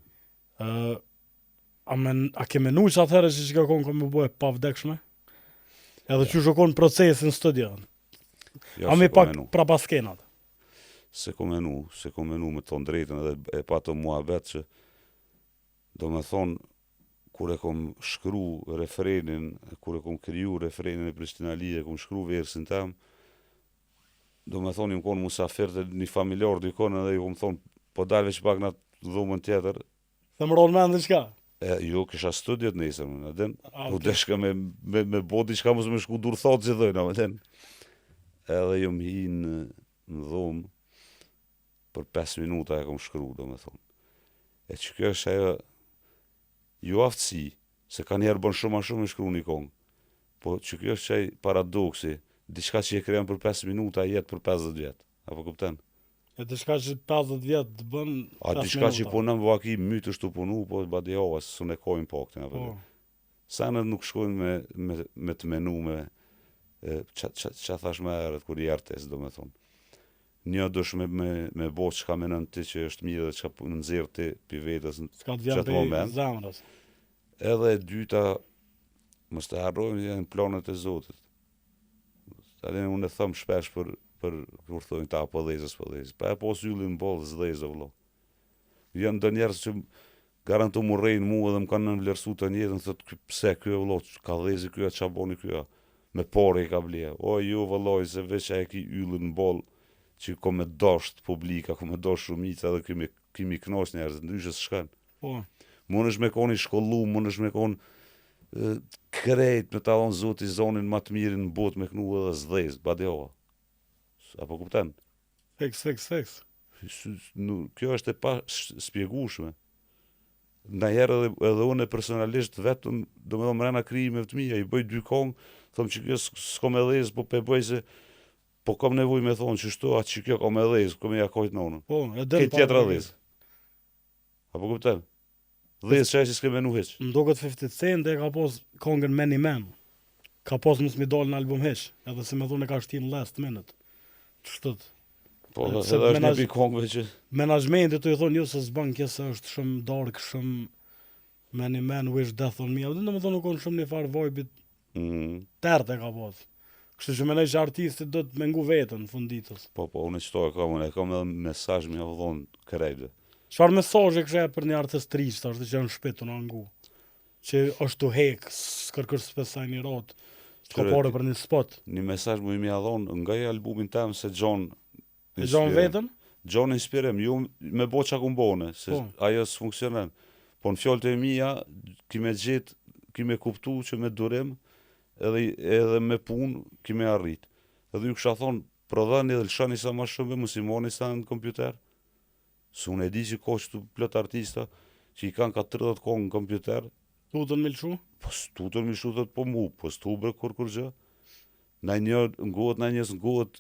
A ke menu që atëherë që ka kongë më bëhe pa vdekshme? Edhe që shokon procesin studio.
Ja,
A me
se ko
pak
menu.
pra paskenat.
Se ko menu me ton drejtën edhe e pa të muhabet që do me thonë kur e kom shkru refrenin, kur e kom kriju refrenin e Prishtina Ali, e kom shkru versin tem, do me thonë im konë musafir të një familjar dykon edhe ju kom thonë, po dalve që pak në dhumën tjetër,
Dhe më ronë mendë qka?
jo kisha studiot nesër, më den,
Ah,
u
okay.
deshka me bo diçka mos me shku dur thot që dhojna, më den. Edhe ju më hi në dhumë, për 5 minuta e kom shkru, do me thonë. E që kjo është ajo, ju aftësi, se ka njerë bën shumë a shumë e shkru një kongë, po që kjo është qaj paradoksi, diçka që e krejon për 5 minuta jetë për 50 vjetë, apo kupten?
E të shka që 50 vjetë të bën
A
5
diçka që
minuta.
punëm vaki mytë është të punu, po badi hova, se së ne kojnë paktin, apo
Po.
dhe. Sanët nuk shkojnë me të menu, që thash me erët, kur i artist, do me thonë. Një dush me bo që ka menën ti që është mirë dhe që ka nëzirë ti pi vetës në
S'ka të vjen
qatë
për
moment.
zemrës.
Edhe e dyta, mos të harrojmë janë planet e Zotit. Tani unë e thëmë shpesh për kur thojnë ta po dhezës. Pa e po syllin bolë zdhezë o vlo. Janë do njerës që garantu mu rejnë mu edhe më kanë nënvlerësu të njetën, thëtë pse kjo vlo, ka dhezi kjo, qa boni kjo, me pore i ka blie. O ju vëlloj, se veç e ki yllin bolë, që ko me dosht publika, ko me dosht shumica edhe kimi knosh njerës, ndryshës shkan.
Po.
Mund është me koni shkollu, mund është me konë krejt me ta dhonë zoti zonin ma të mirin në bot me knu edhe zdhez, badehova. Apo kupten?
Fix.
Kjo është e pa spjegushme. Ndaherë edhe unë personalisht vetëm, do me do mrena krijimeve të mija, i bëj 2 kongë, thëmë që kjo s'ko me dhez, po pe bëj se po kam nevoj me thonë që shto, atë që kjo ka me dhez, ko me ja kojtë nonën.
Po, e del
Këtë tjetra dhez. Apo kupten? Dhez që e që s'ke menu heq.
Më duket 50 Cent e ka pos kongën Many Men. Ka pos mos mi dal në album heq, edhe se me thunë e ka shtin last minute. Qështët?
Po,
Se
edhe është një
menaz-
pi kongëve që...
Menaxhmenti të i thonë, jo se s'ban kjo se është shumë dark, shumë Many Men, wish death on me. Dhe në më thonë nuk konë shumë një farë vojbit tërte ka pos. Kështu që menoj që artisti do të mengu vetën në funditës.
Po, unë qëto e kam edhe mesazh me avdhon krejtë.
Çfarë mesazhe kishe për një artist trist, është që në shpet të në angu? Që është të hek, s'kërkër s'pesaj një rot, s'ka
Qyre,
pare për një spot.
Një mesazh më i mja dhonë nga i albumin tem se John...
E gjon vetën?
John inspirim, ju me bo qa ku mbone, se
Po.
ajo s'funksionen. Po në fjollët e mija, kime gjithë, kime kuptu që me durim, edhe me punë, kime arrit. Edhe ju kësha thonë, prodhani edhe lëshani sa ma shumë, musimoni sa në kompjuter. Se unë e di që ko që të plot artista, që i kanë ka 30 kohë në kompjuter,
Tutën me lëshu?
po stutën mi shutët po mu, po stubre kur gjë. Na një ngohet, na njës ngohet,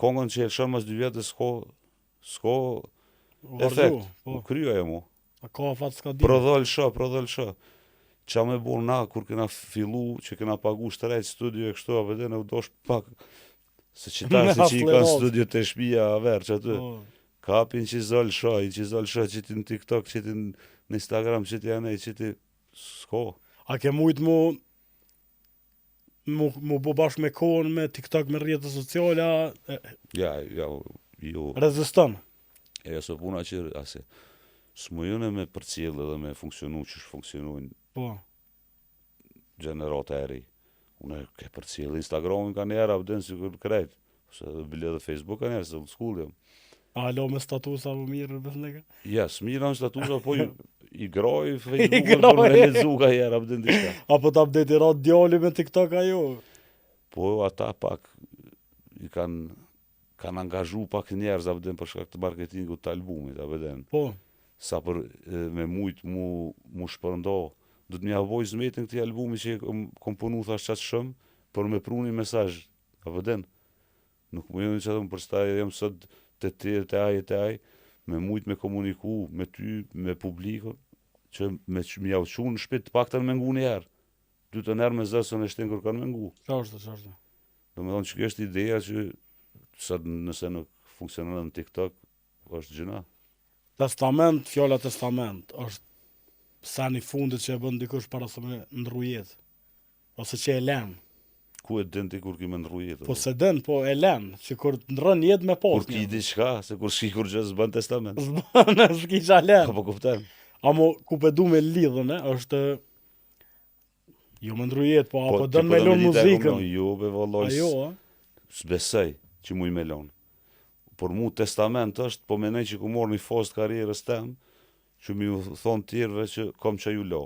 kongën që e lëshon mas 2 vjetë, s'ko efekt,
Po.
kryo e mu.
A ka fat s'ka di.
Prodho lësha. qa me bo na, kur kena fillu, që kena pagu shtrejt studio e kështu, apo dhe në dosh pak, se që ta se që i kanë studio të shpia a verë, që aty, kapin që zëllë shaj, që ti në TikTok, që ti në Instagram, që ti janë që ti, s'ko.
A ke mujt mu bo bashkë me kohën, me TikTok, me rrjetet sociale,
Ja, jo,
reziston.
e së puna që, ase, s'mujune me përcjellë dhe me funksionu që funksionujnë
Po.
gjenerata e ri. Unë ke përcjellë Instagramin ka njerë, abden si kur krejt, se bile dhe Facebook ka njerë, se old school jam.
A lo me statusa më mirë, bes neka?
Ja, s'mira në statusa, po i groj
I
Facebook
groj.
për me ledzu ka njerë, abden diçka.
Apo të update i ratë djali me TikTok ajo?
Po ata pak i kanë angazhu pak njerëz abden për shkak të marketingut të albumit, abden.
Po.
Sa për me mujt mu shpërndo, do të mja voj zmetin këti albumi që kom punu thash qatë shëm, për me pruni mesazh, apo den. Nuk më jënë që atë më përstaj jam sot të aj, me mujt me komuniku, me ty, me publikun, që me mja uqu në shpit të pak të në mengu një herë. 2 herë me zësën e shtin kër kanë mengu.
Qashtë.
Do me thonë që kjo është ideja që sot nëse nuk funksionon në TikTok, është gjëna.
Testament, fjala testament, është sani fundit që e bën dikush para se me ndru jetë. Ose që e len.
Ku e din ti kur ki me ndru jetë?
Po se den, po e len, që kur ndrën jetë me
Kur
posë.
ki diçka, se kur shki kur gjë s'bën testament.
Zbanë, s'ki qa len.
Apo kuptem?
Amo, ku pe du me lidhën, është jo me ndru jetë, po apo dën me lon muzikën.
Jo, be valloj,
Ajo, a?
s'besej që mu i me lon. Por mu testament është, po menoj që ku morë një fostë karierës tem, që mi u thonë tjerëve që kom që ju lo.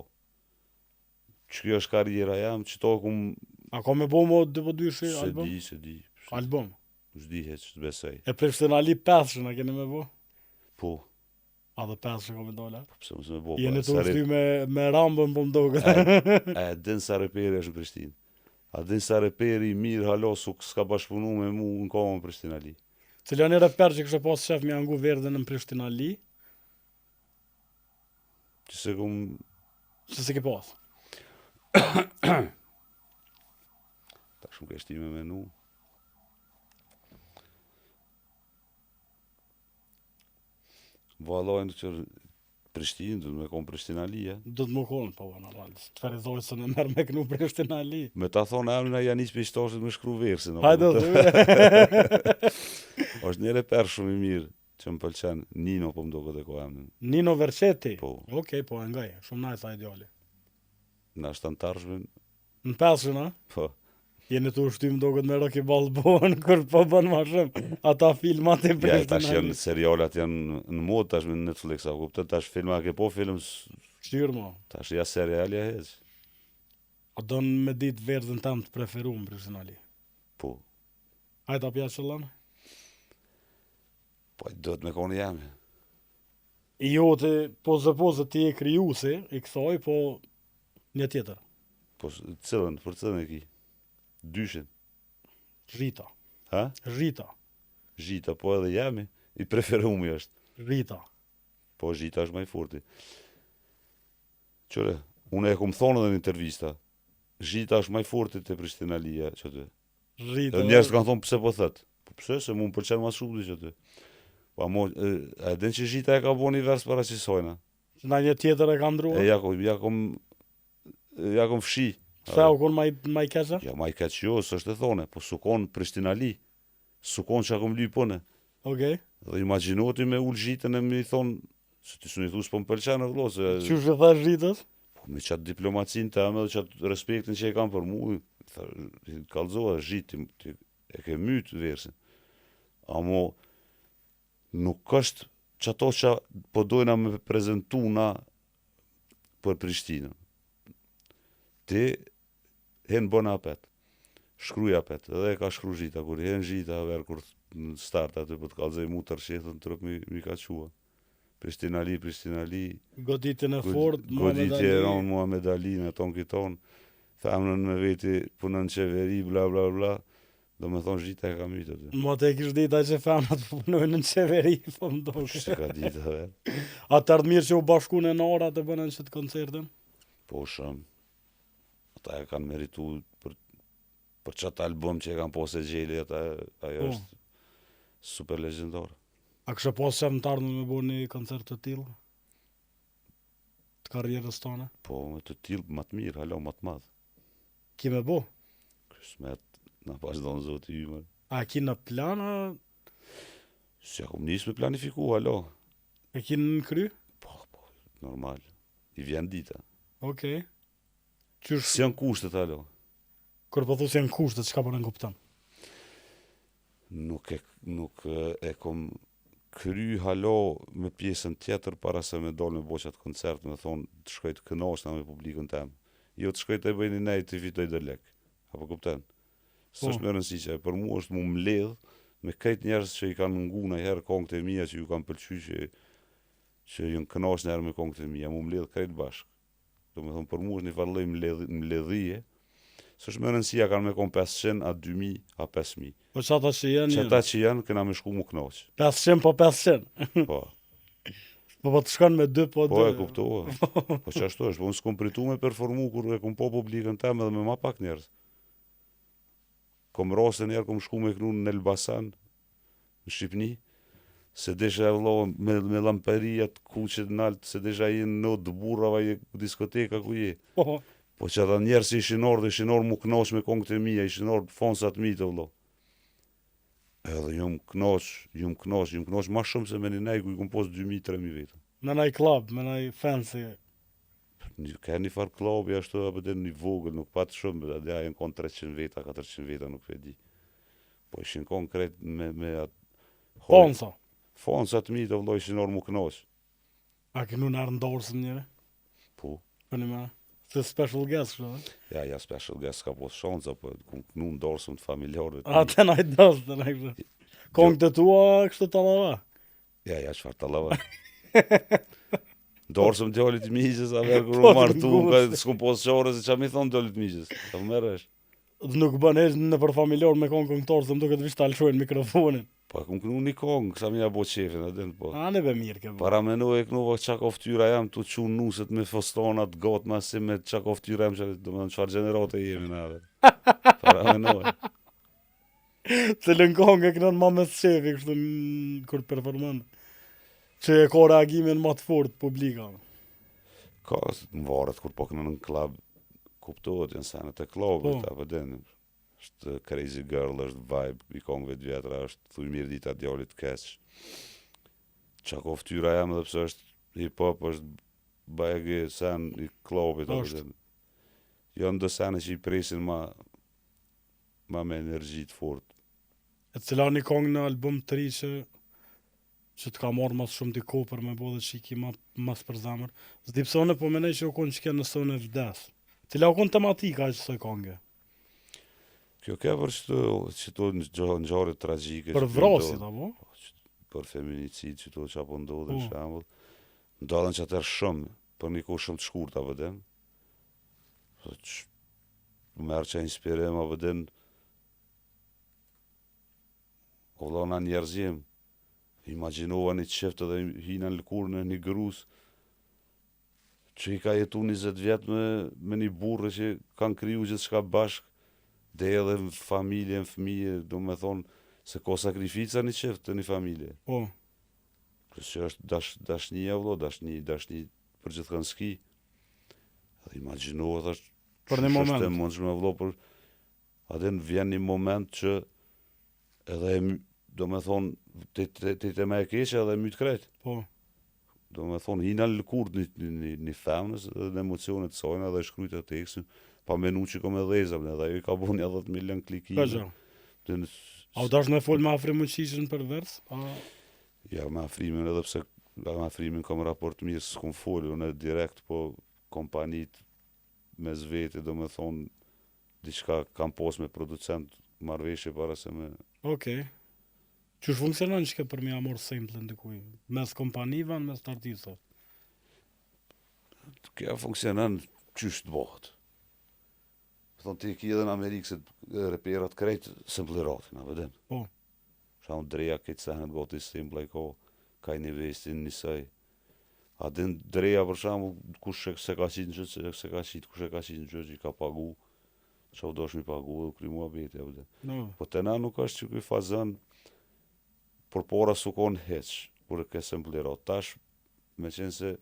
Që kjo është karriera jam, që to kum...
A ka me bo mo 2-2 album?
Se di.
Album.
S'dihet që t'besej.
E Prishtinali 5 a keni me bo?
Po,
A dhe 5 ka me dola?
pëse mësë me bo.
Jeni të ushty me Rambën po mdoke.
E din sa reperi është në Prishtinë. A din sa reperi mirë halosu s'ka bashkëpunu me mu në kohën Prishtinali.
Cila një reper që kështë pas shef me angu verdhen në Prishtinali,
Që se kum...
që se ke pas.
Ta shumë kështi me menu. Valojnë që Prishtinë, du me konë Prishtinalia.
Do të më konë, po, normal. Të ferizoj se në merë me kënu Prishtinali.
Me ta thonë emrin a janis për ishtashtet me shkru versin.
Hajde,
është një reper shumë i mirë që më pëlqen. Nino po më do këtë e ko emrin.
Nino Verceti?
Po.
Okej, po, e ngaj. Shumë najsa ideali.
Në ashtë antarshmin,
Në 5, a?
po.
Jeni të ushtym do këtë me Rocky Balboa kur po bën ma shumë ata filmat e
Ja, tash janë
Prishtinali.
serialat janë në modë tash me Netflix, a kuptën tash filma ke po film,
Qyrë mo.
tash ja serialja hez.
A don me ditë verdhën tam të preferuar në Prishtinali.
Po.
Hajde apja qëllan?
Po do të me koni jam.
I jote, poze ti e krijuesi i kësaj, po një tjetër.
Po për cilën e ki? Dyshin.
Rita.
Ha?
Rita.
Zhita, po edhe jemi. I preferumi është.
Rita.
Po Zhita është më i forti. Qëre, unë e kom thonë edhe në intervista. Zhita është më i forti te Prishtinalia, qëtë.
Rita.
Njerëz kanë thonë pse po thët. Po pse se mu më pëlqen më shumë di qëtë. Po mo, a den që Zhita e ka bo një vers para qësojna.
Na një tjetër e ka ndrua.
E ja kom fshi.
Pse u kon maj keqe?
Ja, ma i keq jo, s'është e thone, po sukon Prishtinali. Sukon që akom lypone.
Okej.
Dhe imagjino ti me ullë Zhitën e mi thonë, se ti su një thus po më pëlqenë vëllo, se...
Qysh e thash Ritës?
Po me qatë diplomacin të ame dhe qatë respektin që e kam për mu, kalzoha Zhitë, ti e ke mytë versin. Amo, nuk është që ato që po dojna me prezentu na për Prishtinën. Ti hen bëna apet, shkruja apet, edhe e ka shkru Zhita, kur i hen Zhita, ver kur në start aty po të kalzoj mu të rëshetën, të rëp mi ka qua. Prishtinali,
Goditjen e fort,
goditje e ronë Muhammed Ali në ton kiton, thamën në veti punën në qeveri, bla bla bla, do me thonë Zhita e ka mytë aty.
Mo te kish dita që femnat punojnë në qeveri, po më doke.
Se ka ditë, ver.
A tërdë mirë që u bashku në nora të bënën që të koncertën?
Po shumë. ata e kanë meritu për çat album që e kanë posë gjeli, ajo është super legjendar.
A kështë pas që më të ardhme me bo një koncert të tillë? Të karrierës tone?
Po, me të tillë më të mirë, hala më të madh.
Ki me bo?
Këshmet, na vazhdon zoti ymë.
A ki në plan, a
Si akum nis me planifiku, alo.
e ki në kry?
Po, normal. I vjen dita.
Okej. Qysh,
Si janë kushtet, alo.
kur po thu se janë kushtet, çka po në kupton?
Nuk e kom kry halo me pjesën tjetër para se me dal me boqat koncert, me thonë të shkoj të kënaqna me publikun tem. Jo të shkoj të bëjnë nej të fitoj dhe lek. Apo kupton? S'është më rëndësi që për mua është mu mbledh me këtë njerëz që i kanë ngu në herë kongët e mia, që ju kanë pëlqyer që janë kënaqur në herë me kongët e mia, mu mbledh krejt bashk. Do me thonë për mua është një farë lloj mbledhije. S'është më rëndësia kanë me kon 500 a 2000 a 5000.
Po që ata që janë,
Që ata që janë, këna me shku mu knaq.
500 po 500.
Po.
Po të shkon me 2 po 2.
Po e kuptova. Po çashtu është, po unë s'kom pritu me performu kur e kom po publikën tem edhe me ma pak njerëz. Kom raste njerë, kom shku me knu në Elbasan, në Shqipni, se desha e vlo me lamperijat kuqet nalt, se desha i në not burrava i diskoteka ku je. Po që ata njerë si ishin orë mu knoq me kongët e mija, ishin orë fonsat mi të vlo. Edhe jom knoq ma shumë se me një nej ku i kom pos 2000-3000 vetë.
Me naj club, me naj fancy.
Ka një farë klobi ashtu apo dhe një vogël, nuk patë shumë, dhe ajen kon 300 veta, 400 veta, nuk e di. Po ishin konkret me atë...
Fonsa.
Fonsa të mi të vloj ishin orë mu knoq.
A kënu në arë ndorsën njëre?
Po.
Për një me, se special guest, shumë.
Ja, special guest ka pos shanca, po ku kënu ndorsën të familjarëve.
A, të naj dësë, të naj kështë. Kongë të tua, kështë të talava?
Ja, çfarë talava. Dorsëm djallit miqës, a verë kërë u martu, s'kom pos qore se qa mi thonë djallit miqës. Ta më merresh.
Nuk bën e në për familjar me kongë këngëtorë, se më duke të vishtë alëshojnë mikrofonin.
Po, kum kënu një kongë, kësa mi ja bo qefin, adin, po.
A, ne be mirë ke bu.
Para menoj e kënu vë qa koftyra jam, tu qunë nuset me fostonat gotë, ma si me qa koftyra jam, që do më në qfar generate jemi në adhe. Para menoj.
Cilën kongë e kënën ma me shefi, kështu kur performën. Që e ka reagimin më të fort publika.
Ka, në varet, kur po kënë në klab, kuptohet, janë senet e klubit, apo den, është Crazy Girl, është vibe, i kongëve të vjetra, është thuj mirë dita djallit keq. Qa koftyra jam edhe pse është hip-hop, është bajegi sen i klubit, apo den. Janë do sene që i presin ma me energji të fort.
E cila një kongë në album të ri që të ka marrë mas shumë t'i ko për me bo dhe që i ki mas për zamër. Zdi pësone po menej që u konë që kja në sone vdes. Cila u konë tematika që së kongë?
Kjo ke për qëto në gjarët tragjike.
Për vrasit, apo?
Për feminicid, qëto që apo ndodhe, shambull. Ndodhen që atër shumë, për një kohë shumë të shkurt, apo den. Merë që inspirim, apo den. O vlona njerëzim. Imaginova një qift edhe hina në lëkur në një grus që i ka jetu 20 vjetë me një burrë që kanë kriju gjithë shka bashk dhe edhe në familje, në fëmije, do me thonë se ka sakrifica një qift të një familje.
Po.
Kështë që është dashnia vlo, dashni për gjithë kanë ski. Edhe imaginova thash
për një moment.
Është e mundshme vlo, për adin vjen një moment që edhe do me thonë, të me e keqe edhe mytë krejt.
Po.
Do me thonë, hina në lëkur një femnës dhe në emocionet sajnë edhe shkrujt e tekstin, pa menu që kom e dhezëm, edhe ajo i ka bu një 10 milion klikime.
A u dash me fol me afrimin qishën për vers?
Ja, me afrimin edhe pse me afrimin kom raport mirë, s'kom foli, unë direkt, po kompanit me zveti, do me thonë, diçka kam pos me producent, marveshje para se me...
Okej. Qësh funksionon që ke për me amor simple në dikuj? Mes kompanive, mes të artistët?
Kja funksionon qysh të bëhet. Thonë ti ki edhe në Amerikë se reperat krejt simpliratin, a vëden?
Po.
Shaun dreja këtë senet bëti simple, ka i një vestin njësaj. A din Dreja për shembull, kush se ka qitë në gjë, se ka qitë, kush e ka qitë në gjë që i ka pagu, që u dosh mi pagu, dhe kry muhabeti, apo dhe.
No.
Po të na nuk është që ky fazon, por pora su kon heq, kur e ke semplero. Tash, me qenë se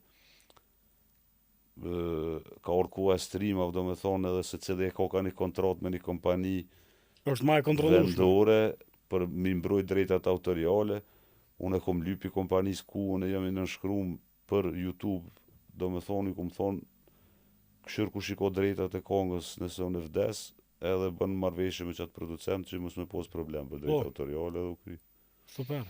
ka orkua stream, do me thonë edhe se cilë e ka një kontrat me një kompani
Është më e kontrollueshme.
vendore për mi mbrojt drejtat autoriale. Unë e kom lypi kompanisë ku unë jam i nënshkruar për YouTube, do me thonë, ku më thonë, këshir ku shiko drejtat e kongës nëse unë e vdes, edhe bën marrëveshje me qatë producent që mos me pos problem për drejt autoriale edhe u kry.
Super.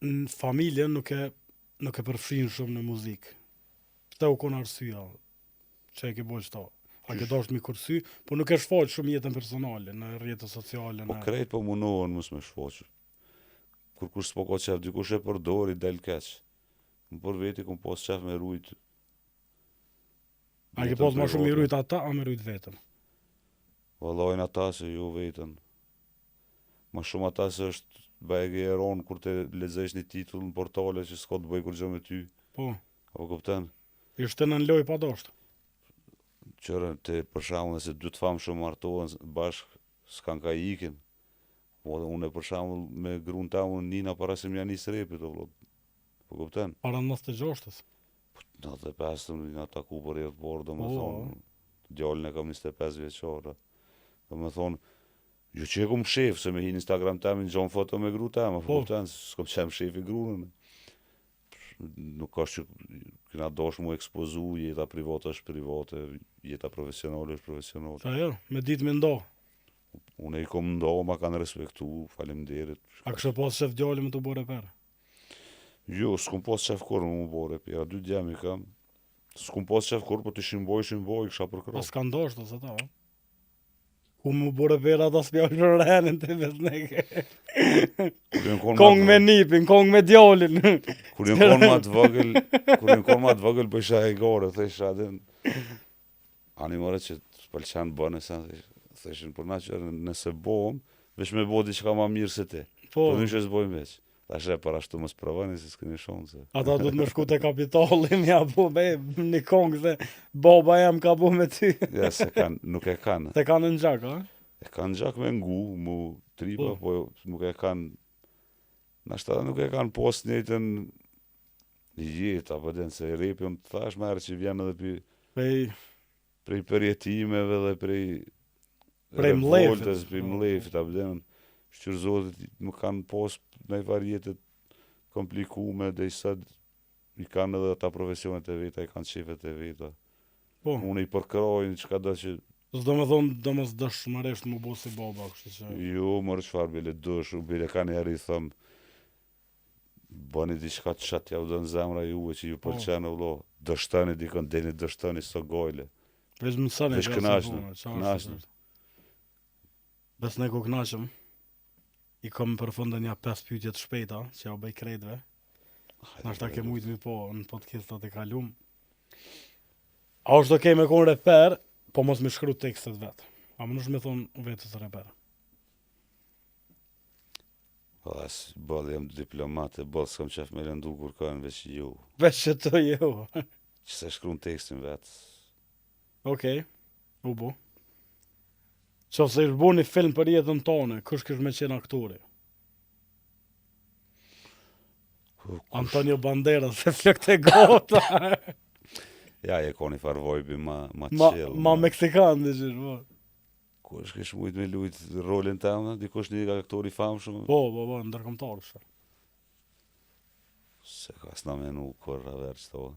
Në familjen nuk e përfshin shumë në muzikë. Këtë u kon arsyeja që e ke bojë qëto. A ke dosht mi kursy, po nuk e shfaq shumë jetën personale, në rrjetet sociale.
Po krejt po munohen mos me shfaqë. Kur kush s'po ka qef, dikush e përdori, del keq. Më për veti kum pas qef me rujt.
A ke pas ma shumë i rujt ata, a me rujt vetën?
Vallajnë ata se jo vetën. Ma shumë ata se është bajge e ronë kur te lexosh një titull në portale që s'ka të bëj kur gjë me ty.
Po,
Apo kupton?
ishte në loj pa dosht.
Qërën të për shembull nëse dy të famshëm martohen bashk s'kan ka ikin. Po unë për shembull me gruan tamë Nina para se më janë nis repit o vllot. Po kupton?
Para 96-ës.
95 më na taku për herë të parë, domethënë djalin e kam 25 vjeçar. Domethënë jo që e kom shef se me hin Instagram tam në gjon foto me gruan tamë, po kupton? S'kom qem shef i gruan. Nuk ka që këna dosh mu ekspozu, jeta private është private, jeta profesionale është profesionale.
Ajo, me ditë me ndo.
Unë i kom ndo, ma kanë respektu, faleminderit.
A kështë pas shef djali më të bore per?
Jo, s'kum pas qef kur më bore pjera, 2 djemi kam. S'kum pas qef kur, po të shimboj, kësha për kërë.
Pas ka ndosht ose ta, ku më bore per ata s'pjallë rërenin të besneke. Kong me nipin, kong me djalin.
Kur jën kon ma të vëgël, për isha e gore, thesha adin. Ani mëre që pëlqen bëne, theshin për na që nëse bom, veç me bo diçka ma mirë se ti.
Po,
Po në që s'bojmë veç. Tash e për ashtu mos provani se s'keni shumë se.
ata du të më shku te kapitali, mja bu be, një kong se baba jam ka bu me ty.
Ja, se nuk e kanë.
Te kanë në gjak, a?
E kanë gjak me ngu, mu tripa, po nuk e kanë. Nashta nuk e kanë post njëjtën jetë, apo den se repi më të thash merë që vjen edhe prej përjetimeve dhe prej revoltës, prej mlefit, apo den shqyrëzotit më kanë post në i varjetet komplikume dhe i sad i kanë edhe ata profesionet e veta, i kanë qefet e veta.
Po.
Unë i përkrojnë që ka da që
S'do me thonë, do mos dëshmëresht më bo si baba, kështë që...
jo, mërë qëfar bile dësh, bile ka një herë i thëmë, bëni diçka të shatë ja u dënë zemra juve që ju pëlqenë u lo, dështëni dikën, deni dështëni së gojle.
Veç më sëni,
Veç kënaqni.
Besne ku kënaqëm, i kom përfundën ja 5 pyetje të shpejta, që ja u bëj krejtve. Nashta ke mujtë mi po në podcastat e kalum. A është okej me konë reper, po mos me shkru tekstet vetë. A më nësh me thonë vetës reper.
As bëllë jam diplomate, bëllë s'kam qef me lëndu kur kanë veç ju.
Veç që të jo.
Që se shkru në tekstin vetë.
Okej, u bu. Qo se ishtë bu një film për jetën tonë, kush kish me qenë aktori? Antonio Banderas, se flëkte gota.
Ja, e ka një farë vojbi ma
Ma
qelë.
meksikan dhe qështë, po.
Kush kish mujtë me lujtë rolin temë, dikush një aktori famshëm.
Po, ndërkombëtar është.
Se ka s'na menu kur aver qëto.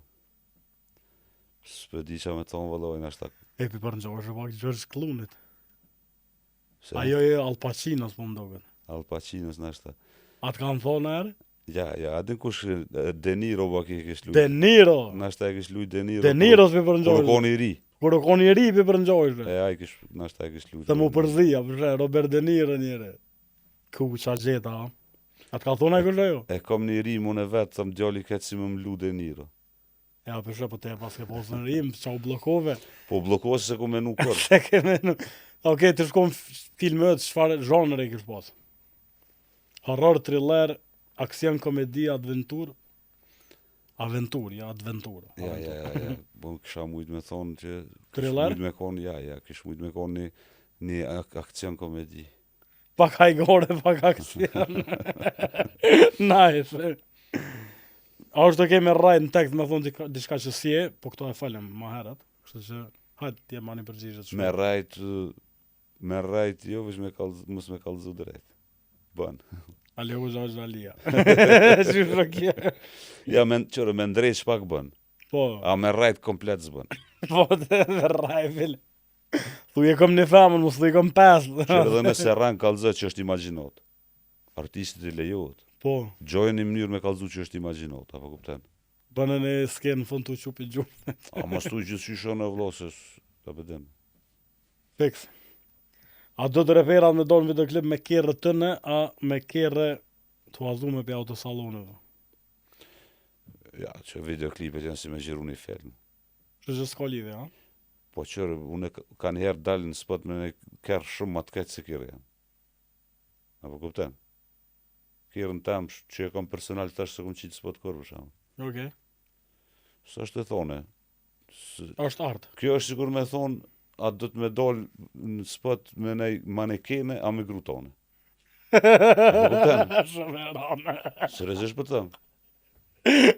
S'pe di qa me tonë vëllojnë ashta.
Epi për në gjojë, pak George Clooney.
Se
Ajo Al Pacino s'po mdoget.
Al Pacinos nashta.
Atë kanë thonë erë?
Ja, adin kush De Niro ba ki kish lujtë.
De Niro!
Nashta e kish lujtë De Niro.
De Niro s'pi për në
Kur
gjojë.
koni i ri.
Kur o koni i ri pi për në gjojë.
E ai kish, nashta e kish lujtë.
Të mu përzia, përshë, Robert De Niro njëre. Ku qa gjeta, ha? Atë ka thonë e kështë jo?
E kam një ri mun e vetë, thëm djali këtë si më mlu De Niro.
Ja, përshë, po te pas ke posë në rim, qa u blokove.
Po blokose se ku menu kër.
Se ke menu. Okej, të shkom filmet, çfarë zhanre kish pas? Horror, thriller, aksion, komedi, adventur. Aventur, ja, adventur.
Ja. Po kisha mujt me thonë që...
Thriller?
Kish mujt me konë, ja, kish mujt me konë një akcion komedi.
Pak hajgore, pak aksion. Nice. A është të kemi rrajt në tekst me thonë diçka që si e, po këto e falem ma herët. Kështu që, hajtë t'je ma një përgjigjet shumë.
Me rrajt jo, veç mos me kallëzu drejt. Bën.
Ale u zhaj zhalia. Që shokje.
Ja, me ndrejt shpak bën.
Po,
A me rrajt komplet s'bën.
po të rraj vile. Thu je kom një femën, mos thu je kom 5.
Që edhe nëse rran kallëzë që është imagjinot. Artistit i lejohet.
Po,
Gjojën një mënyrë me kallëzu që është imagjinot, apo kupten?
bënë në skenë në fund të qupi gjumë.
A mos tu gjithçysh në vllosës, ta bëdem.
Fix. A do të referat me donë videoklip me kjerë tëne, a me kjerë të azume për autosalonëve?
Ja, që videoklipet janë si me gjiru një film.
Që që s'ka lidhje, ha?
Po qërë, unë kanë herë dalë në spot me në kërë shumë më të keqë se kjerë janë. Apo kupten? Kjerën tam që e kam personal tash se kom qitë spot kërë për shumë.
Okej.
Së është të thone.
Është artë.
Kjo është sigur me thonë, a do të me dollë në spot me nej manekene, a me grutone. Apo kupten?
Shumë e rame.
Seriozisht për thëmë.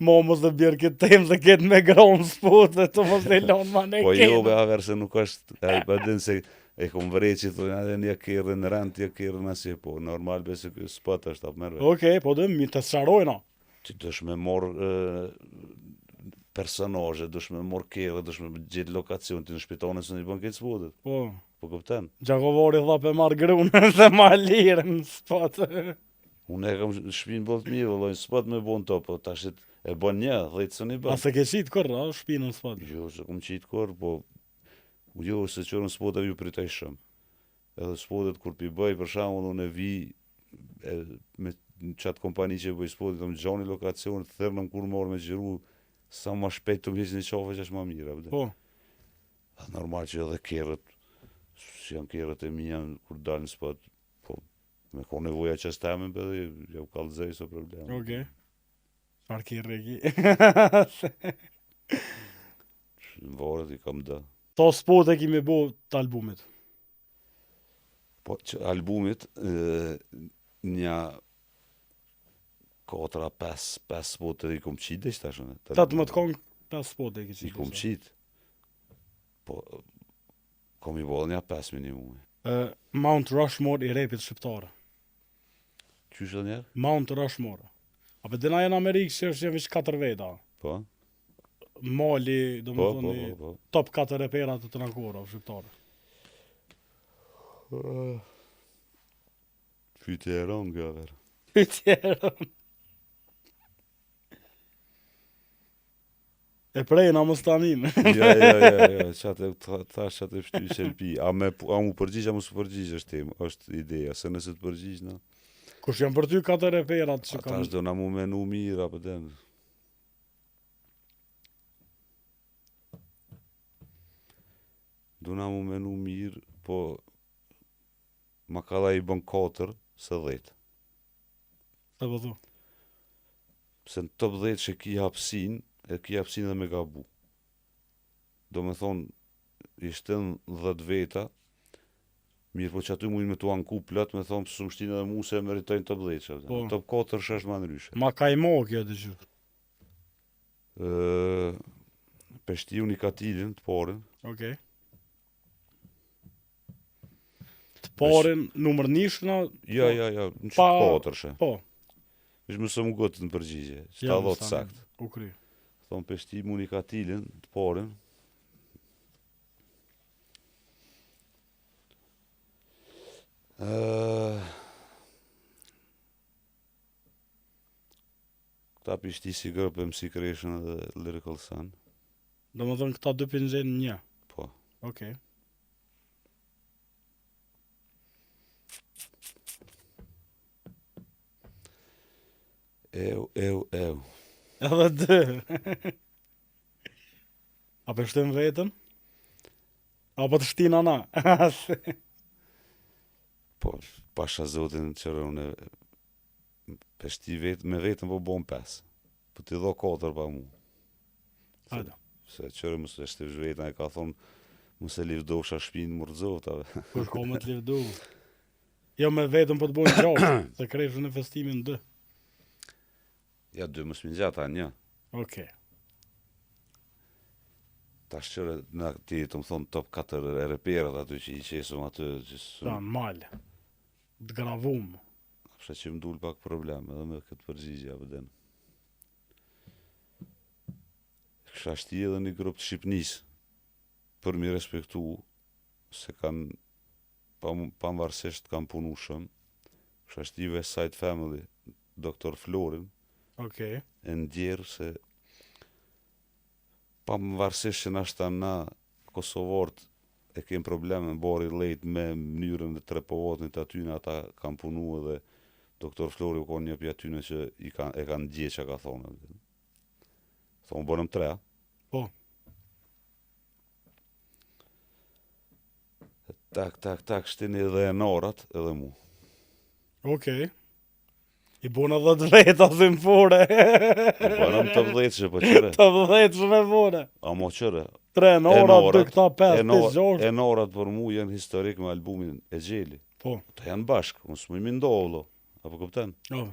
Mo mos dhe bjerë këtë temë dhe këtë me gronë spot dhe të mos dhe lonë ma në
Po jo, be aver se nuk është, pa din se e kom vrej që thonë, edhe një kjerë në rand, një kjerë në si, po normal bese kë spot është apë mërve.
Okej, po dhe mi të sharojna.
Ti dësh me morë personazhe, dësh me morë kjerë, dësh me gjithë lokacion, ti në shpitone së një bën këtë spotet. Po kupten?
Gjakovari tha pe marrë grunë dhe ma lirë në spot.
Unë e kam shpinë bëllë të mirë, vëlloj, spot me bon to, po tashit e bën një, dhejtë së një
A
bën.
se ke qitë kërë, a? Shpinë në spot.
Jo, se kom qitë kërë, po jo, se qërë në spotet ju pritaj shumë. Edhe spotet kur pi bëj, për shembull unë e vi me qatë kompani që e bëj spotet, të më gjani lokacion, të thërë në kur morë me gjiru, sa ma shpejt të më heqë një qafe që është ma mirë.
Po,
Normal që edhe kerët, që janë kerët e mija kur dalë në spot, po me ko nevoja që stemen, për dhe ja u kallëzej së problem.
okej. Farë ki regi.
Në varët i kam dë.
Ta spot e kemi bo të albumit.
Po që albumit, një 4-5 spot edhe i kom qitë dhe shtashën.
18 kong, 5 spot e ki qitë.
I kom qitë. Po, kom i bolë një 5 minimum.
Mount Rushmore i rapit shqiptare.
Qysh edhe njerë?
Mount Rushmore. A për dina jenë Amerikë që është vish 4 veta.
Po,
Mali, do më
po,
thoni,
po.
top 4 reperat të të nakora shqiptare.
Fytje e rëngë, kjo verë.
Tjerë. E prejna më stanin.
Ja, qatë thash qatë e pështy qelpi. A mu përgjigj, a mu së përgjigj është ideja, se nëse të përgjigj, në.
Kush janë për ty 4 reperat që
Ata
kanë...
është do na mu menu mirë, apë den. Do na mu menu mirë, po ma kalla i bën 4 se 10.
Se po thu.
Se në top 10 që ki hapsin, e ki hapsin dhe me gabu. Do me thonë, ishte në 10 veta, mirë po që aty mujnë me tu anku plot, me thonë pësë mështinë edhe mu se e meritojnë top 10 që.
Po.
Top 4 është ma nëryshe.
Ma kajmo kjo të gjithë.
Peshtiu një katilin, të porin.
Okej. Të parin, numër nishna...
Ja, në që
Pa-
4 shë.
Po.
Vish më së më gotë në përgjigje, që
Ja,
ta dhëtë
më
sakt.
U kry.
Thonë peshtiu një katilin, të porin. Këta pishti si gërë MC Creation dhe Lyrical Sun.
Do më thënë këta 2 pinxen një.
Po.
Okej.
Eu.
Edhe 2. A përshtim vetën? Apo të shtina na?
Po, pasha zotin qërë unë Peshti me vetën po bon 5. Po t'i dho 4 pa mu.
Hajde.
Se qërë mësë e shtiv zhvetën e ka thonë, mëse livdosha shpinë mërdzotave.
Kush ka me të livdu? Jo me vetëm po të bojnë gjashtë, se krejshën e festimin 2.
Ja, 2 mësë minë gjata, një.
Okej.
Ta shqyre, na ti të më thonë top 4 e reperat aty që i qesëm aty, që
Ta në malë. Të gravum.
Shë që më dul pak problem edhe me këtë përgjigje vëden. Kësha shti edhe një grup të Shqipnis për mi respektu se kanë pavarësisht kanë punu shumë. Kësha shti West Side Family, Dr. Florin,
Okej.
e ndjerë se pavarësisht që na Kosovorët e kemë probleme bari lejt me mënyrën e trepovatnit atyne, ata kanë punu edhe Dr. Flori u konë një pja tyne që e kanë dje që ka thonë. Thonë bërëm 3.
Po.
Tak, shtini edhe e narat edhe mu.
Okej. I bona 10 veta zimfore.
Bërëm të vdhejtë që po qëre.
Të 10 shumë e vore.
A mo qëre.
3 nora, 2 këta 5, 6.
E narat për mu janë historik me albumin e Gjeli.
Po.
Ta janë bashkë, unë s'mu i mindohë, apo këpten?
Jo.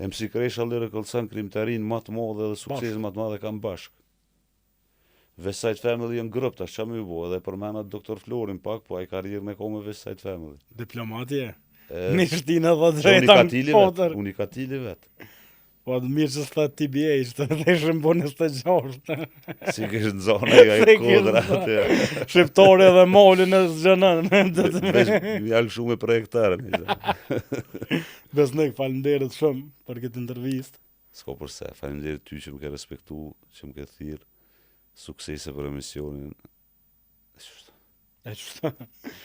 MC Kresha Lyrical Sun krimtarin më të madhe dhe sukses më të madhe kanë bashkë. West Side Family janë grup tash çam ju bo edhe përmenat Dr. Florin pak, po ai karrierën e ka me West Side Family.
Diplomatje.
E,
Një shtinë edhe drejta në kotër.
Unikatili vet.
Po atë mirë që s'ta TBA, që të ishëm bo 26.
Si kishë në zonë e
Si
i kodra
kishë
atë.
Shqiptore dhe molin e zgjënën.
Veç jalë shumë e projektarën.
Besnik, falenderit shumë për këtë intervistë.
S'ko përse, faleminderit ty që më ke respektu, që më ke thirë, suksese për emisionin.
E qështë,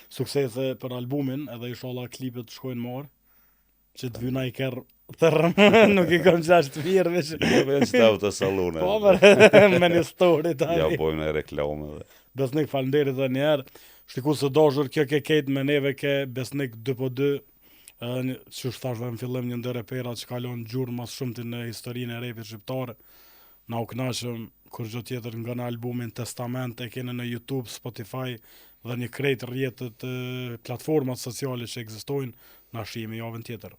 suksese për albumin, edhe inshallah klipet shkojnë marë, që të vyna i kërë tërëm, nuk i kom qasht të mirë, veç.
Jo veç të autosalone.
Po, me një story të
Ja,
ari.
bojmë e reklame dhe.
Besnik, falenderit dhe njerë. Shtiku së dashur, kjo ke ketë me neve ke Besnik 2x2, që shtash dhe në fillim një ndër reperat që kalon gjurë mas shumëti në historinë e repit shqiptare. Na u knaqëm kur gjë tjetër nga në albumin Testament e kene në YouTube, Spotify dhe një krejt rjetët platformat sociale që ekzistojnë, na shihemi javën tjetër.